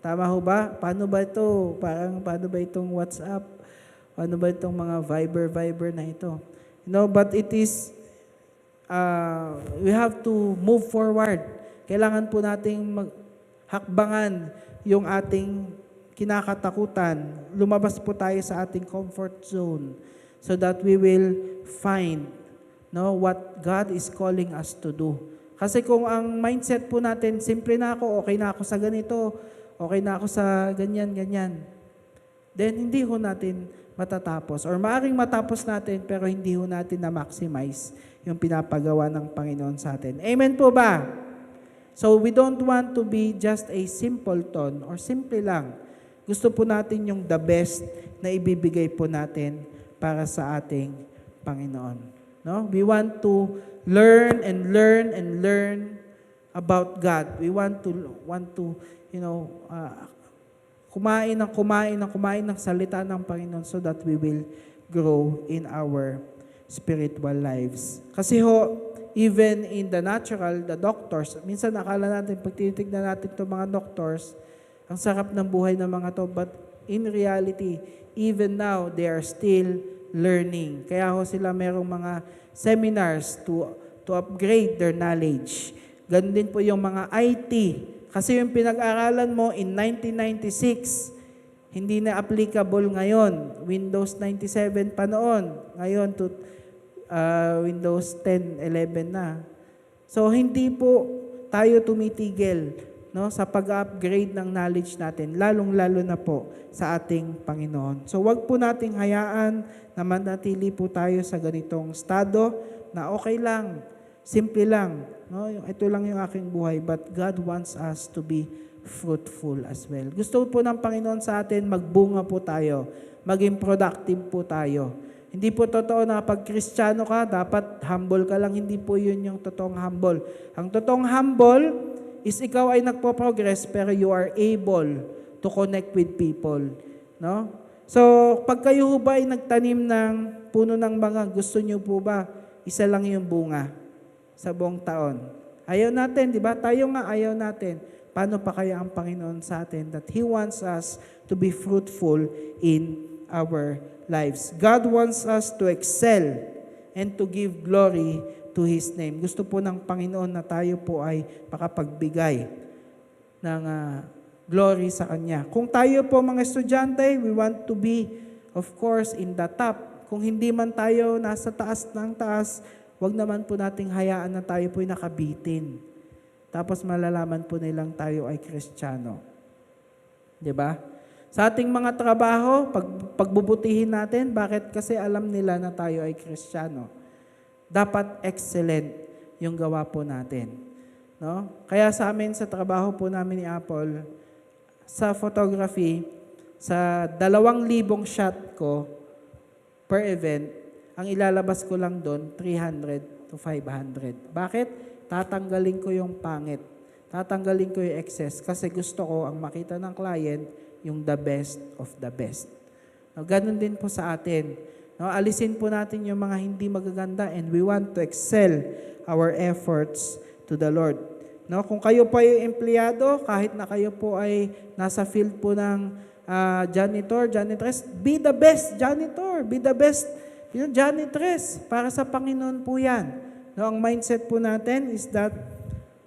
Tama ho ba? Paano ba ito? Paano ba itong WhatsApp? Paano ba itong mga Viber na ito? But it is, we have to move forward. Kailangan po nating hakbangan yung ating kinakatakutan. Lumabas po tayo sa ating comfort zone so that we will find what God is calling us to do. Kasi kung ang mindset po natin, simple na ako, okay na ako sa ganito, okay na ako sa ganyan, then hindi ho natin matatapos. Or maaaring matapos natin, pero hindi ho natin na-maximize yung pinapagawa ng Panginoon sa atin. Amen po ba? So we don't want to be just a simpleton or simple lang. Gusto po natin yung the best na ibibigay po natin para sa ating Panginoon. No? We want to learn and learn and learn about God. We want to kumain ng salita ng Panginoon so that we will grow in our spiritual lives. Kasi even in the natural, the doctors, minsan akala natin, pag tinitignan natin itong mga doctors, ang sarap ng buhay ng mga to, but in reality, even now, they are still learning. Kaya sila merong mga seminars to upgrade their knowledge. Ganun din po yung mga IT. Kasi yung pinag-aralan mo in 1996, hindi na applicable ngayon. Windows 97 pa noon. Ngayon to Windows 10, 11 na. So hindi po tayo tumitigil sa pag-upgrade ng knowledge natin, lalong-lalo na po sa ating Panginoon. So wag po nating hayaan na manatili po tayo sa ganitong estado na okay lang, simple lang. Ito lang yung aking buhay, but God wants us to be fruitful as well. Gusto po ng Panginoon sa atin, magbunga po tayo, maging productive po tayo. Hindi po totoo na pag Kristiyano ka, dapat humble ka lang. Hindi po yun yung totoong humble. Ang totoong humble is ikaw ay nagpo-progress pero you are able to connect with people. No? So, pag kayo ba ay nagtanim ng puno ng mangga, gusto nyo po ba isa lang yung bunga sa buong taon? Ayaw natin, di ba? Tayo nga ayaw natin. Paano pa kaya ang Panginoon sa atin that He wants us to be fruitful in our lives. God wants us to excel and to give glory to His name. Gusto po ng Panginoon na tayo po ay makapagbigay ng glory sa Kanya. Kung tayo po mga estudyante, we want to be, of course, in the top. Kung hindi man tayo nasa taas ng taas, wag naman po nating hayaan na tayo po'y nakabitin. Tapos malalaman po nilang tayo ay Kristiyano. 'Di ba? Sa ating mga trabaho, pagbubutihin natin, bakit? Kasi alam nila na tayo ay Kristiyano. Dapat excellent yung gawa po natin. No? Kaya sa amin, sa trabaho po namin ni Apple, sa photography, sa 2,000 shot ko per event, ang ilalabas ko lang doon, 300 to 500. Bakit? Tatanggalin ko yung pangit. Tatanggalin ko yung excess kasi gusto ko ang makita ng client yung the best of the best. No, ganun din po sa atin. No, alisin po natin yung mga hindi magaganda and we want to excel our efforts to the Lord. No, kung kayo po ay empleyado, kahit na kayo po ay nasa field po ng janitor, janitress, be the best janitor, be the best janitress. Para sa Panginoon po yan. No, ang mindset po natin is that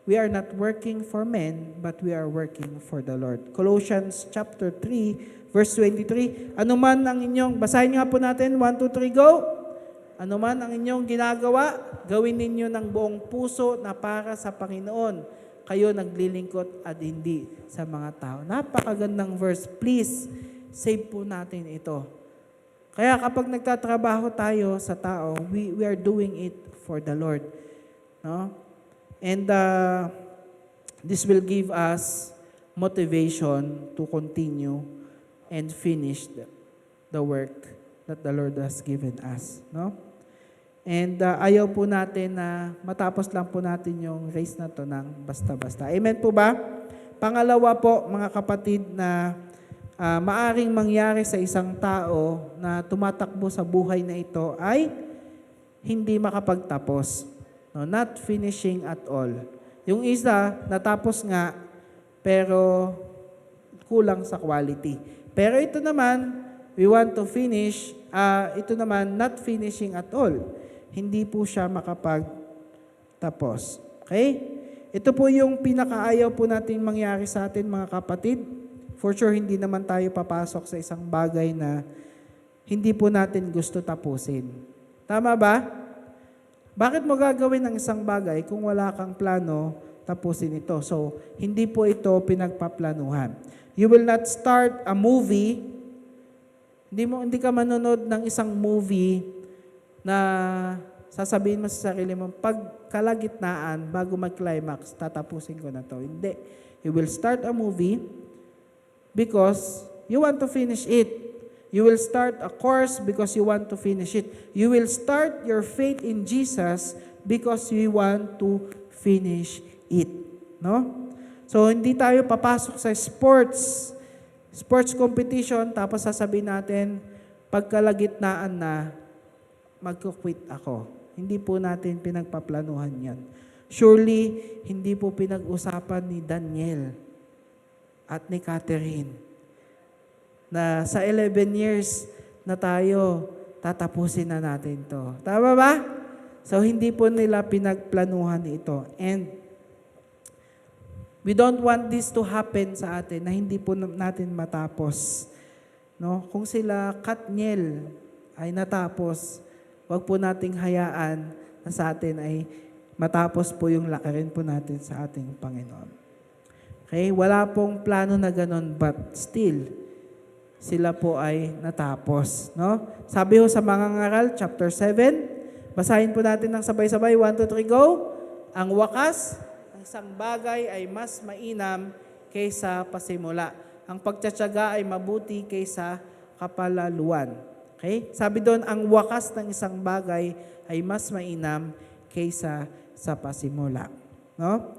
we are not working for men, but we are working for the Lord. Colossians chapter 3, verse 23, anuman ang inyong, basahin nga po natin, 1, 2, 3, go! Anuman ang inyong ginagawa, gawin ninyo ng buong puso na para sa Panginoon. Kayo naglilingkod at hindi sa mga tao. Napakagandang verse. Please, save po natin ito. Kaya kapag nagtatrabaho tayo sa tao, we are doing it for the Lord. No? And this will give us motivation to continue and finish the work that the Lord has given us. No? And ayaw po natin na matapos lang po natin yung race na to ng basta-basta. Amen po ba? Pangalawa po, mga kapatid, na maaring mangyari sa isang tao na tumatakbo sa buhay na ito ay hindi makapagtapos. No, not finishing at all. Yung isa, natapos nga, pero kulang sa quality. Pero ito naman, we want to finish, ito naman, not finishing at all. Hindi po siya makapagtapos. Okay? Ito po yung pinakaayaw po natin mangyari sa atin, mga kapatid. For sure, hindi naman tayo papasok sa isang bagay na hindi po natin gusto tapusin. Tama ba? Bakit mo gagawin ang isang bagay kung wala kang plano tapusin ito? So, hindi po ito pinagpaplanuhan. You will not start a movie, hindi ka manonood ng isang movie na sasabihin mo sa sarili mo, pag kalagitnaan, bago mag-climax, tatapusin ko na to. Hindi. You will start a movie because you want to finish it. You will start a course because you want to finish it. You will start your faith in Jesus because you want to finish it. No? So, hindi tayo papasok sa sports competition, tapos sasabihin natin, pagkalagitnaan na, magkukwit ako. Hindi po natin pinagpaplanuhan yan. Surely, hindi po pinag-usapan ni Daniel at ni Catherine na sa 11 years na tayo, tatapusin na natin to. Tama ba? So, hindi po nila pinagplanuhan ito. And we don't want this to happen sa atin na hindi po natin matapos. No? Kung sila Katniel ay natapos, wag po nating hayaan na sa atin ay matapos po yung lakarin po natin sa ating Panginoon. Okay? Wala pong plano na ganun, but still, sila po ay natapos. No? Sabi ho sa Mangangaral, chapter 7, basahin po natin ng sabay-sabay, 1, 2, 3, go! Ang wakas ng isang bagay ay mas mainam kaysa pasimula. Ang pagtsatsaga ay mabuti kaysa kapalaluan. Okay? Sabi doon, ang wakas ng isang bagay ay mas mainam kaysa sa pasimula. No?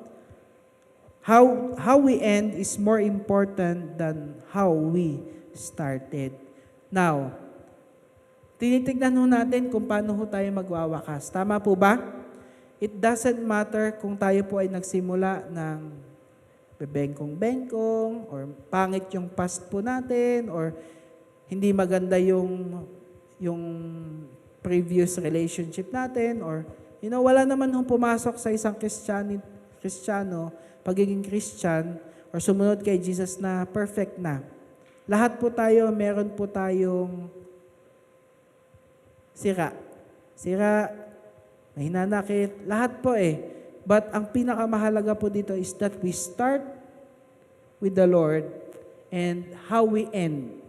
How we end is more important than how we started. Now, tinitignan ho natin kung paano ho tayo magwawakas. Tama po ba? It doesn't matter kung tayo po ay nagsimula ng bebengkong-bengkong or pangit yung past po natin or hindi maganda yung previous relationship natin or wala naman hong pumasok sa isang Kristiyano, pagiging Christian or sumunod kay Jesus na perfect na. Lahat po tayo, meron po tayong sira. Sira, may hinanakit, lahat po eh. But ang pinakamahalaga po dito is that we start with the Lord and how we end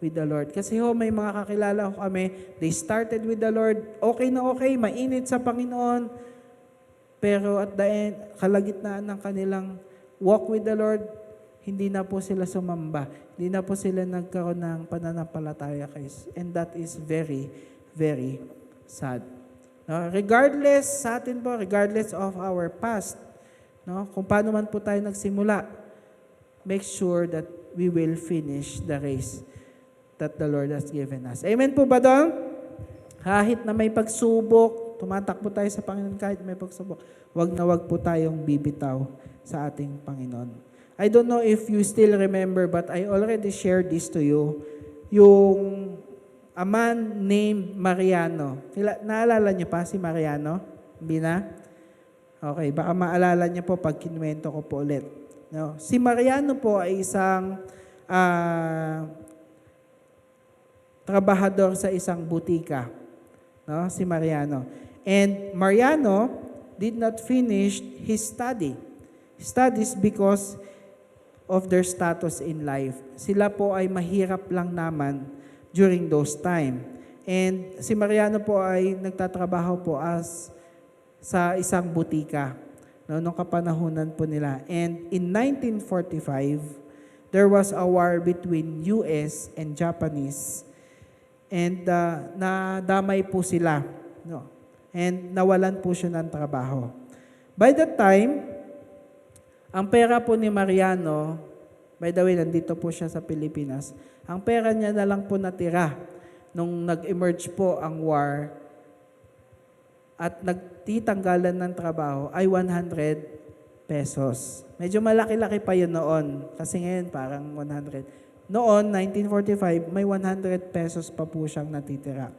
with the Lord. Kasi may mga kakilala ko kami, they started with the Lord, okay na okay, mainit sa Panginoon, pero at the end, kalagitnaan ng kanilang walk with the Lord, hindi na po sila sumamba. Hindi na po sila nagkaroon ng pananampalataya kay Jesus. And that is very, very sad. Regardless sa atin po, regardless of our past, kung paano man po tayo nagsimula, make sure that we will finish the race that the Lord has given us. Amen po ba doon? Kahit na may pagsubok, tumatakbo tayo sa Panginoon kahit may pagsubok, wag na wag po tayong bibitaw sa ating Panginoon. I don't know if you still remember, but I already shared this to you. Yung a man named Mariano. Naalala niyo pa si Mariano? Hindi na? Okay, baka maalala niyo po pag kinuwento ko po ulit. No? Si Mariano po ay isang trabahador sa isang butika. No? Si Mariano. And Mariano did not finish his studies because of their status in life. Sila po ay mahirap lang naman during those time. And si Mariano po ay nagtatrabaho po sa isang butika noong kapanahunan po nila. And in 1945, there was a war between US and Japanese. And nadamay po sila. No? And nawalan po siya ng trabaho. By that time, ang pera po ni Mariano, by the way, nandito po siya sa Pilipinas, ang pera niya na lang po natira nung nag-emerge po ang war at nagtitanggalan ng trabaho ay 100 pesos. Medyo malaki-laki pa yun noon. Kasi ngayon parang 100. Noon, 1945, may 100 pesos pa po siyang natitira.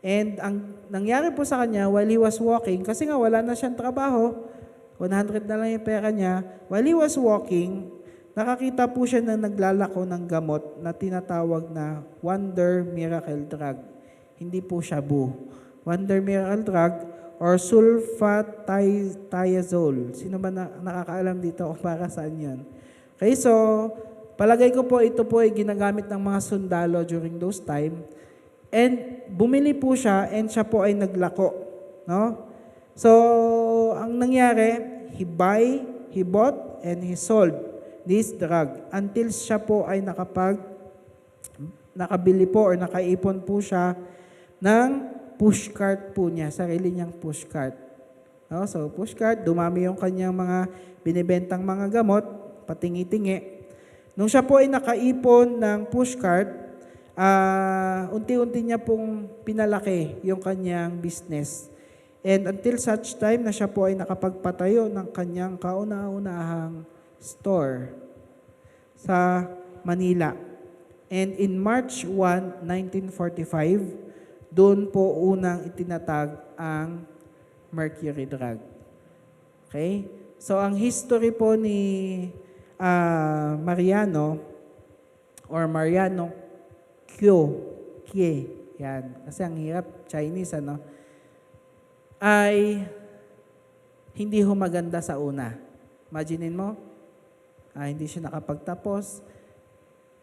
And ang nangyari po sa kanya while he was walking, kasi nga wala na siyang trabaho, 100 na lang yung pera niya. While he was walking, nakakita po siya na naglalako ng gamot na tinatawag na Wonder Miracle Drug. Hindi po shabu. Wonder Miracle Drug or sulfathiazole. Sino ba nakakaalam dito kung para saan yan? Okay, so palagay ko po ito po ay ginagamit ng mga sundalo during those time. And bumili po siya and siya po ay naglako. No? So, ang nangyari, he bought, and he sold this drug until siya po ay nakabili po or nakaipon po siya ng pushcart po niya, sarili niyang pushcart. No? So pushcart, dumami yung kanyang mga binibentang mga gamot, patingi-tingi. Nung siya po ay nakaipon ng pushcart, unti-unti niya pong pinalaki yung kanyang business. And until such time na siya po ay nakapagpatayo ng kanyang kauna-unahang store sa Manila. And in March 1, 1945, doon po unang itinatag ang mercury drug. Okay? So ang history po ni Mariano Kie, yan. Kasi ang hirap, Chinese, ay hindi humaganda sa una. Imaginin mo, hindi siya nakapagtapos,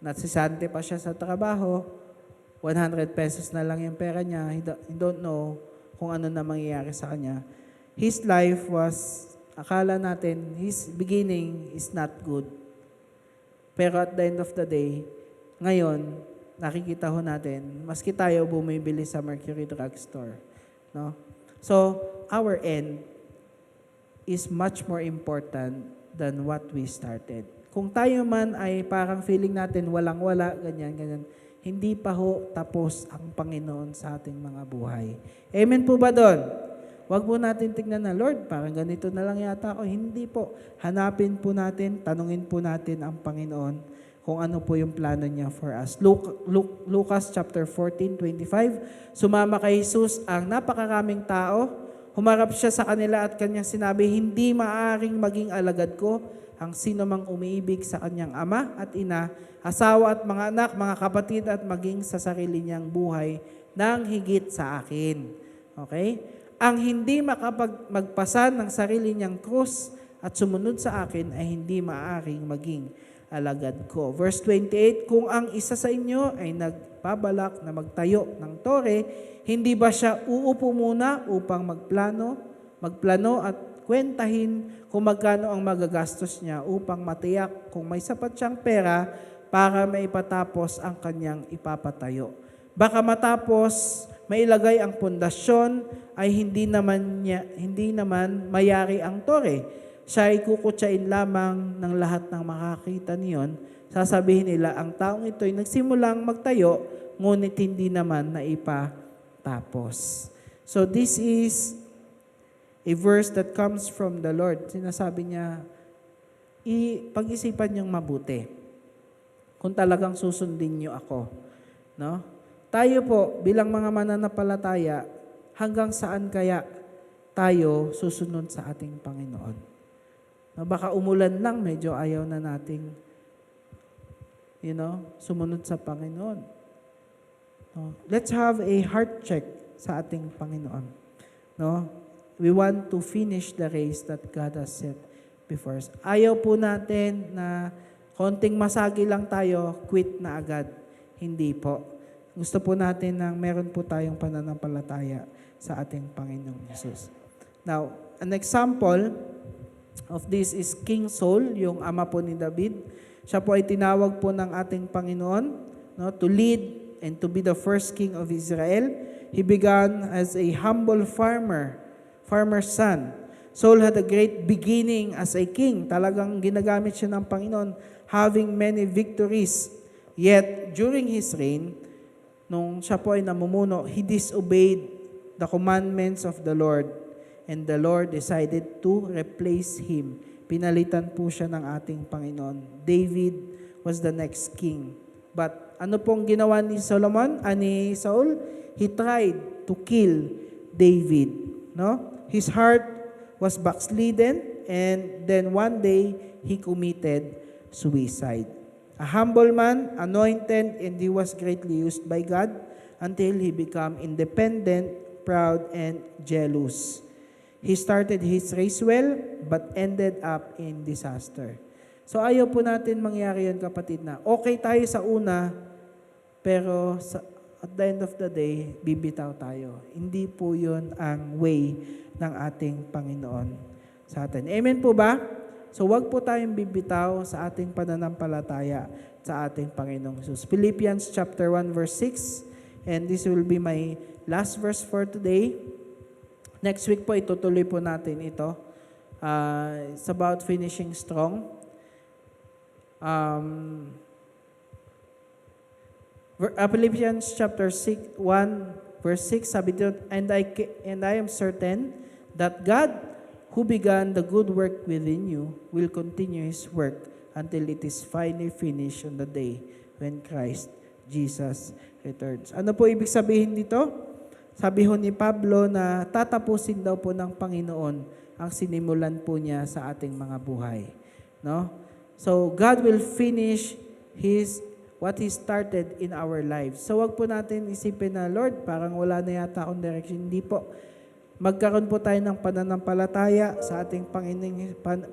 natsisante pa siya sa trabaho, 100 pesos na lang yung pera niya, he don't know kung ano na mangyayari sa kanya. His life was, akala natin, his beginning is not good. Pero at the end of the day, ngayon, nakikita ho natin, maski tayo bumibili sa Mercury Drugstore. No? So, our end is much more important than what we started. Kung tayo man ay parang feeling natin walang-wala, ganyan, hindi pa ho tapos ang Panginoon sa ating mga buhay. Amen po ba doon? Huwag po natin tignan na, Lord, parang ganito na lang yata ako. Hindi po. Hanapin po natin, tanungin po natin ang Panginoon kung ano po yung plano niya for us. Lucas chapter 14:25, sumama kay Jesus ang napakaraming tao, humarap siya sa kanila at kanyang sinabi, hindi maaaring maging alagad ko ang sino mang umiibig sa kanyang ama at ina, asawa at mga anak, mga kapatid at maging sa sarili niyang buhay nang higit sa akin. Okay? Ang hindi magpasan ng sarili niyang krus at sumunod sa akin ay hindi maaaring maging alagad ko. Verse 28, kung ang isa sa inyo ay nagpabalak na magtayo ng tore, hindi ba siya uupo muna upang magplano at kwentahin kung magkano ang magagastos niya upang matiyak kung may sapat siyang pera para maipatapos ang kanyang ipapatayo. Baka matapos mailagay ang pundasyon ay hindi naman mayari ang tore. Siya ay kukutsain lamang ng lahat ng makakita niyon. Sasabihin nila, ang taong ito ay nagsimulang magtayo, ngunit hindi naman naipatapos. So this is a verse that comes from the Lord. Sinasabi niya, pag-isipan niyong mabuti kung talagang susundin niyo ako. No? Tayo po, bilang mga mananampalataya, hanggang saan kaya tayo susunod sa ating Panginoon? No, baka umulan lang, medyo ayaw na nating, sumunod sa Panginoon. No? Let's have a heart check sa ating Panginoon. No? We want to finish the race that God has set before us. Ayaw po natin na konting masagi lang tayo, quit na agad. Hindi po. Gusto po natin na meron po tayong pananampalataya sa ating Panginoong Jesus. Now, an example of this is King Saul, yung ama po ni David. Siya po ay tinawag po ng ating Panginoon to lead and to be the first king of Israel. He began as a humble farmer's son. Saul had a great beginning as a king. Talagang ginagamit siya ng Panginoon, having many victories. Yet, during his reign, nung siya po ay namumuno, he disobeyed the commandments of the Lord. And the Lord decided to replace him. Pinalitan po siya ng ating Panginoon. David was the next king. But ano pong ginawa ni Saul? He tried to kill David. No? His heart was backslidden, and then one day, he committed suicide. A humble man, anointed, and he was greatly used by God until he became independent, proud, and jealous. He started his race well, but ended up in disaster. So ayaw po natin mangyari yun, kapatid, na okay tayo sa una, pero at the end of the day, bibitaw tayo. Hindi po yun ang way ng ating Panginoon sa atin. Amen po ba? So wag po tayong bibitaw sa ating pananampalataya. sa ating Panginoong Jesus. Philippians chapter 1 verse 6, and this will be my last verse for today. Next week po, itutuloy po natin ito. It's about finishing strong. Philippians chapter 1 verse 6, sabi dito, and I am certain that God who began the good work within you will continue His work until it is finally finished on the day when Christ Jesus returns. Ano po ibig sabihin dito? Sabi ho ni Pablo na tatapusin daw po ng Panginoon ang sinimulan po niya sa ating mga buhay. No? So, God will finish what He started in our lives. So, wag po natin isipin na, Lord, parang wala na yata akong direction. Hindi po. Magkaroon po tayo ng pananampalataya sa ating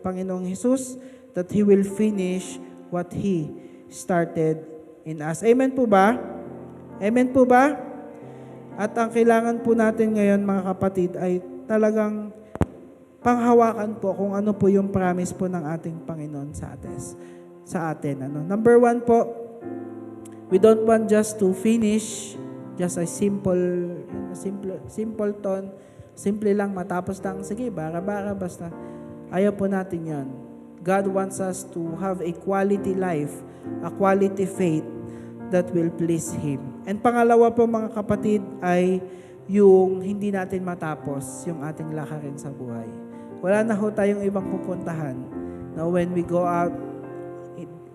Panginoong Hesus that He will finish what He started in us. Amen po ba? Amen po ba? At ang kailangan po natin ngayon, mga kapatid, ay talagang panghawakan po kung ano po yung promise po ng ating Panginoon sa atin. Number 1 po, we don't want just to finish just a simple tone, simple lang, matapos lang, sige, bara-bara, basta. Ayaw po natin yan. God wants us to have a quality life, a quality faith that will please Him. And pangalawa po, mga kapatid, ay yung hindi natin matapos yung ating lakarin sa buhay. Wala na ho tayong ibang pupuntahan. Now, when we go out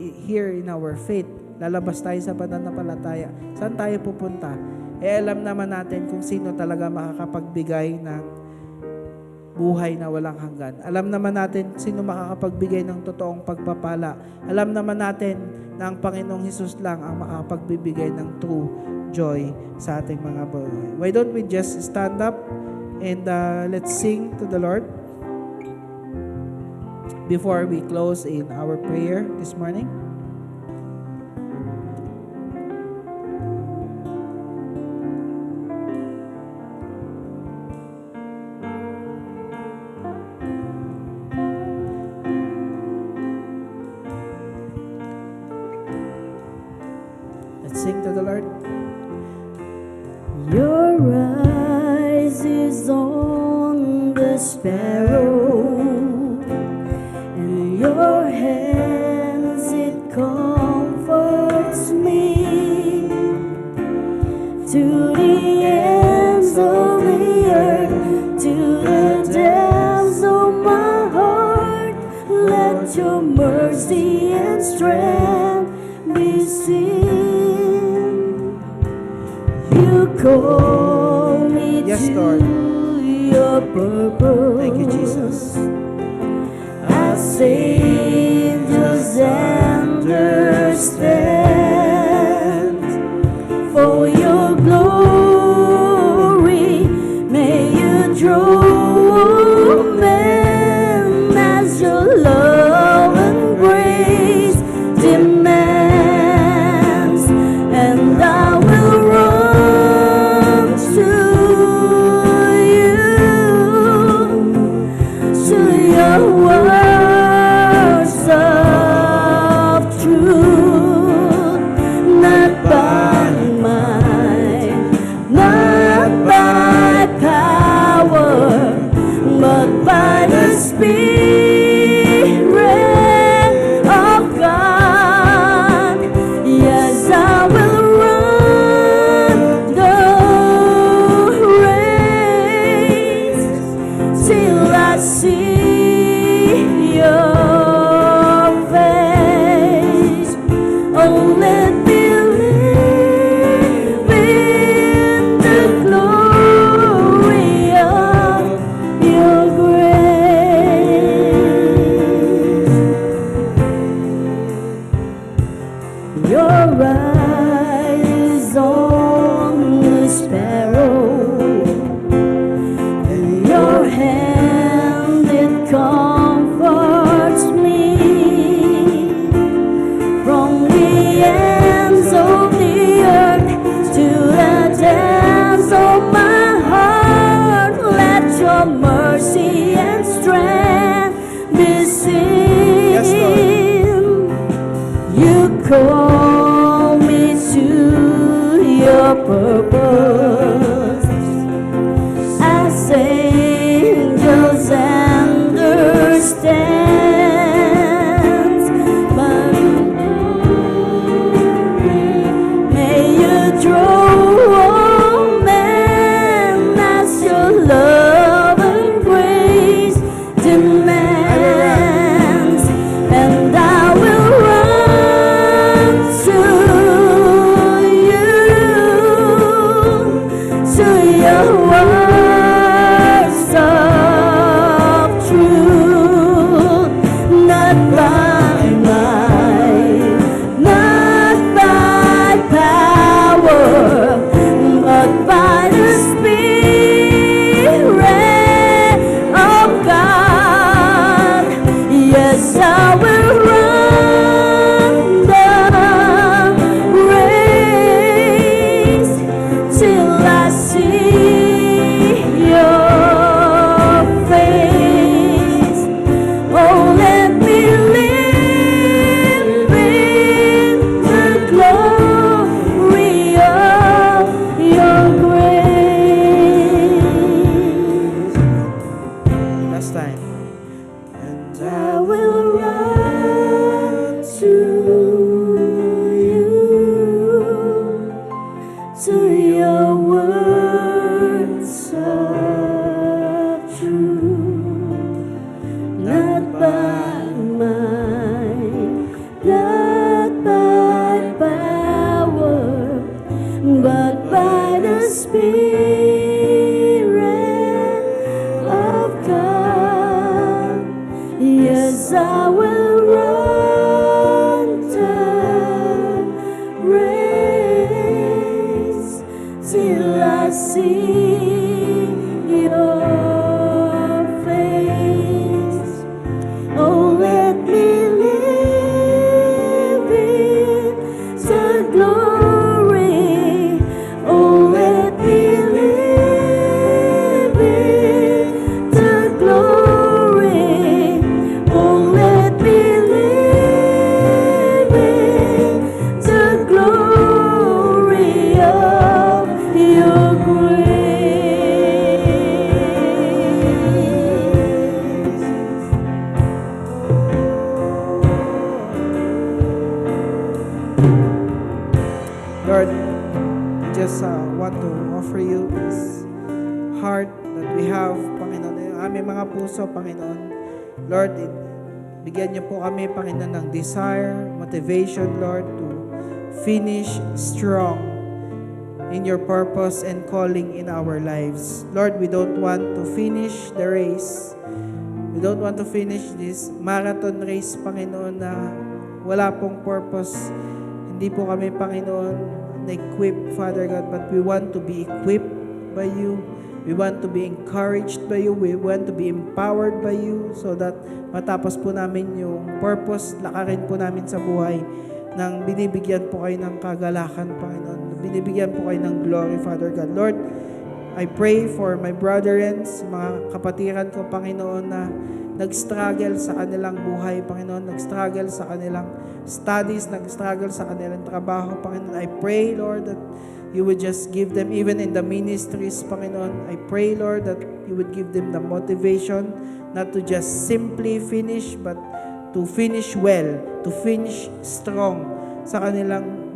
here in our faith, lalabas tayo sa pananampalataya. Saan tayo pupunta? Alam naman natin kung sino talaga makakapagbigay ng buhay na walang hanggan. Alam naman natin sino makakapagbigay ng totoong pagpapala. Alam naman natin na ang Panginoong Hesus lang ang makakapagbibigay ng true joy sa ating mga buhay. Why don't we just stand up and let's sing to the Lord before we close in our prayer this morning? Sing to the Lord. Your eyes is on the sparrow, and your hands it comforts me to the ends of the earth, to the depths of my heart. Let your mercy and strength be seen. You call me Yes, to Lord. your purpose. Thank you, Jesus. As angels understand, for your glory may you draw men as your love and grace demands, and I will run to your words of truth, not by might, not by power, but by the Spirit of God. Yes, I will run the race till I see your face. Oh, let me live in the glory of your grace. Your eyes on the sparrow, and your hand it comforts me from the ends of the earth to the depths of my heart. Let your mercy and strength be seen. Yes, Lord. You call Your words are true, not by might, not by power, but by the Spirit of God. Yes, I will run the race till I see your face. Oh, let me live in the glory. Oh, let me live in the glory. Oh, let me live in the glory of your grace. Lord, we just want to offer you this heart that we have, Panginoon, yung aming mga puso, Panginoon. Lord, bigyan niyo po kami, Panginoon, ng desire, motivation, Lord, to finish strong in your purpose and calling in our lives. Lord, we don't want to finish the race. We don't want to finish this marathon race, Panginoon, na wala pong purpose. Hindi po kami, Panginoon, na-equip, Father God, but we want to be equipped by you. We want to be encouraged by you. We want to be empowered by you so that matapos po namin yung purpose, lakarin po namin sa buhay nang binibigyan po kayo ng kagalakan, Panginoon. Binibigyan po kayo ng glory, Father God. Lord, I pray for my brothers, mga kapatiran ko, Panginoon, na nag-struggle sa kanilang buhay, Panginoon, nag-struggle sa kanilang studies, nag-struggle sa kanilang trabaho, Panginoon. I pray, Lord, that you would just give them, even in the ministries, Panginoon. I pray, Lord, that you would give them the motivation not to just simply finish, but to finish well, to finish strong sa kanilang,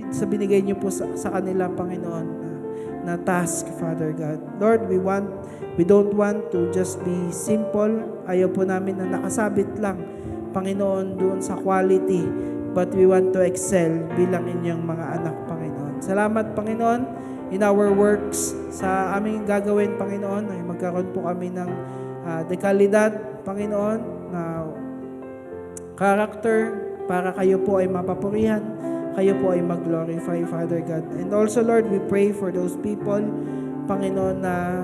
sa binigay niyo po sa kanila, Panginoon, na task, Father God. Lord, we don't want to just be simple. Ayaw po namin na nakasabit lang, Panginoon, doon sa quality, but we want to excel bilang inyong mga anak, Panginoon. Salamat, Panginoon, in our works, sa aming gagawin, Panginoon, ay magkaroon po kami ng dekalidad, Panginoon, na character, para kayo po ay mapapurihan, kayo po ay mag-glorify, Father God. And also, Lord, we pray for those people, Panginoon, na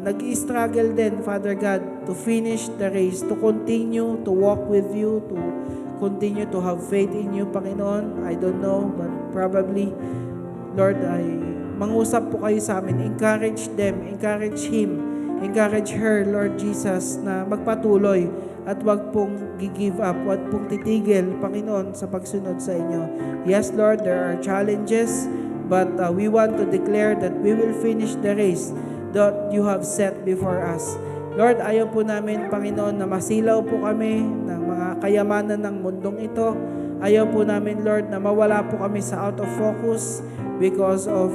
nag-i-struggle din, Father God, to finish the race, to continue to walk with you, to continue to have faith in you, Panginoon. I don't know, but probably, Lord, ay mangusap po kayo sa amin. Encourage them, encourage him, encourage her, Lord Jesus, na magpatuloy at wag pong give up, wag pong titigil, Panginoon, sa pagsunod sa inyo. Yes, Lord, there are challenges, but we want to declare that we will finish the race that you have set before us. Lord, ayaw po namin, Panginoon, na masilaw po kami ng mga kayamanan ng mundong ito. Ayaw po namin, Lord, na mawala po kami sa out of focus because of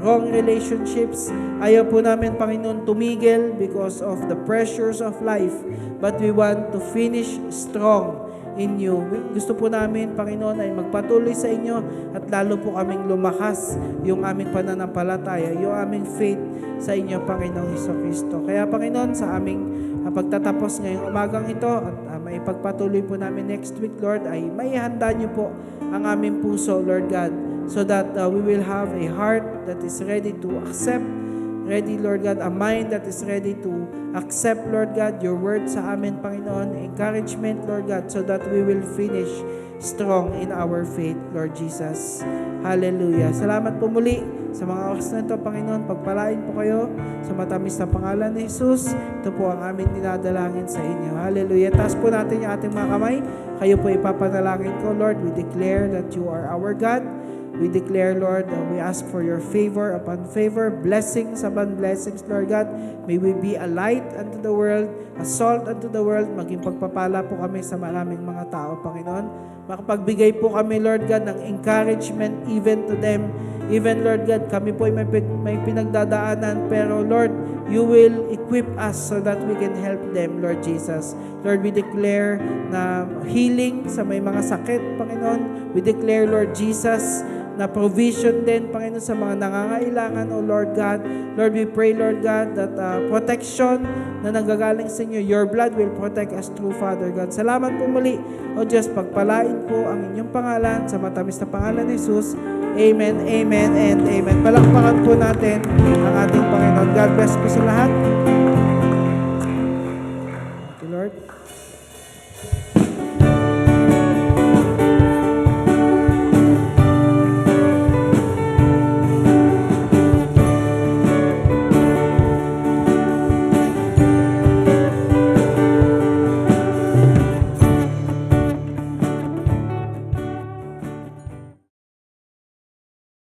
wrong relationships. Ayaw po namin, Panginoon, tumigil because of the pressures of life. But we want to finish strong in you. Gusto po namin, Panginoon, ay magpatuloy sa inyo at lalo po kaming lumakas yung aming pananampalataya, yung aming faith sa inyo, Panginoong Jesucristo. Kaya, Panginoon, sa aming pagtatapos ngayong umagang ito at maipagpatuloy po namin next week, Lord, ay maihanda niyo po ang aming puso, Lord God, so that we will have a heart that is ready to accept, ready, Lord God, a mind that is ready to accept, Lord God, your word sa amin, Panginoon, encouragement, Lord God, so that we will finish strong in our faith, Lord Jesus. Hallelujah. Salamat po muli sa mga oras na ito, Panginoon. Pagpalain po kayo sa matamis na pangalan ni Jesus. Ito po ang aming dinadalangin sa inyo. Hallelujah. Taas po natin yung ating mga kamay. Kayo po ipapanalangin ko, Lord. We declare that you are our God. We declare, Lord, we ask for your favor upon favor, blessings upon blessings, Lord God. May we be a light unto the world, a salt unto the world. Maging pagpapala po kami sa maraming mga tao, Panginoon. Makapagbigay po kami, Lord God, ng encouragement even to them. Even, Lord God, kami po ay may pinagdadaanan, pero Lord, you will equip us so that we can help them, Lord Jesus. Lord, we declare na healing sa may mga sakit, Panginoon. We declare, Lord Jesus, na provision din, Panginoon, sa mga nangangailangan, O Lord God. Lord, we pray, Lord God, that protection na nanggagaling sa inyo, your blood will protect us through, Father God. Salamat po muli, O Diyos, pagpalain po ang inyong pangalan sa matamis na pangalan ni Jesus. Amen, amen, and amen. Palakpakan po natin ang ating Panginoon. God bless po sa lahat.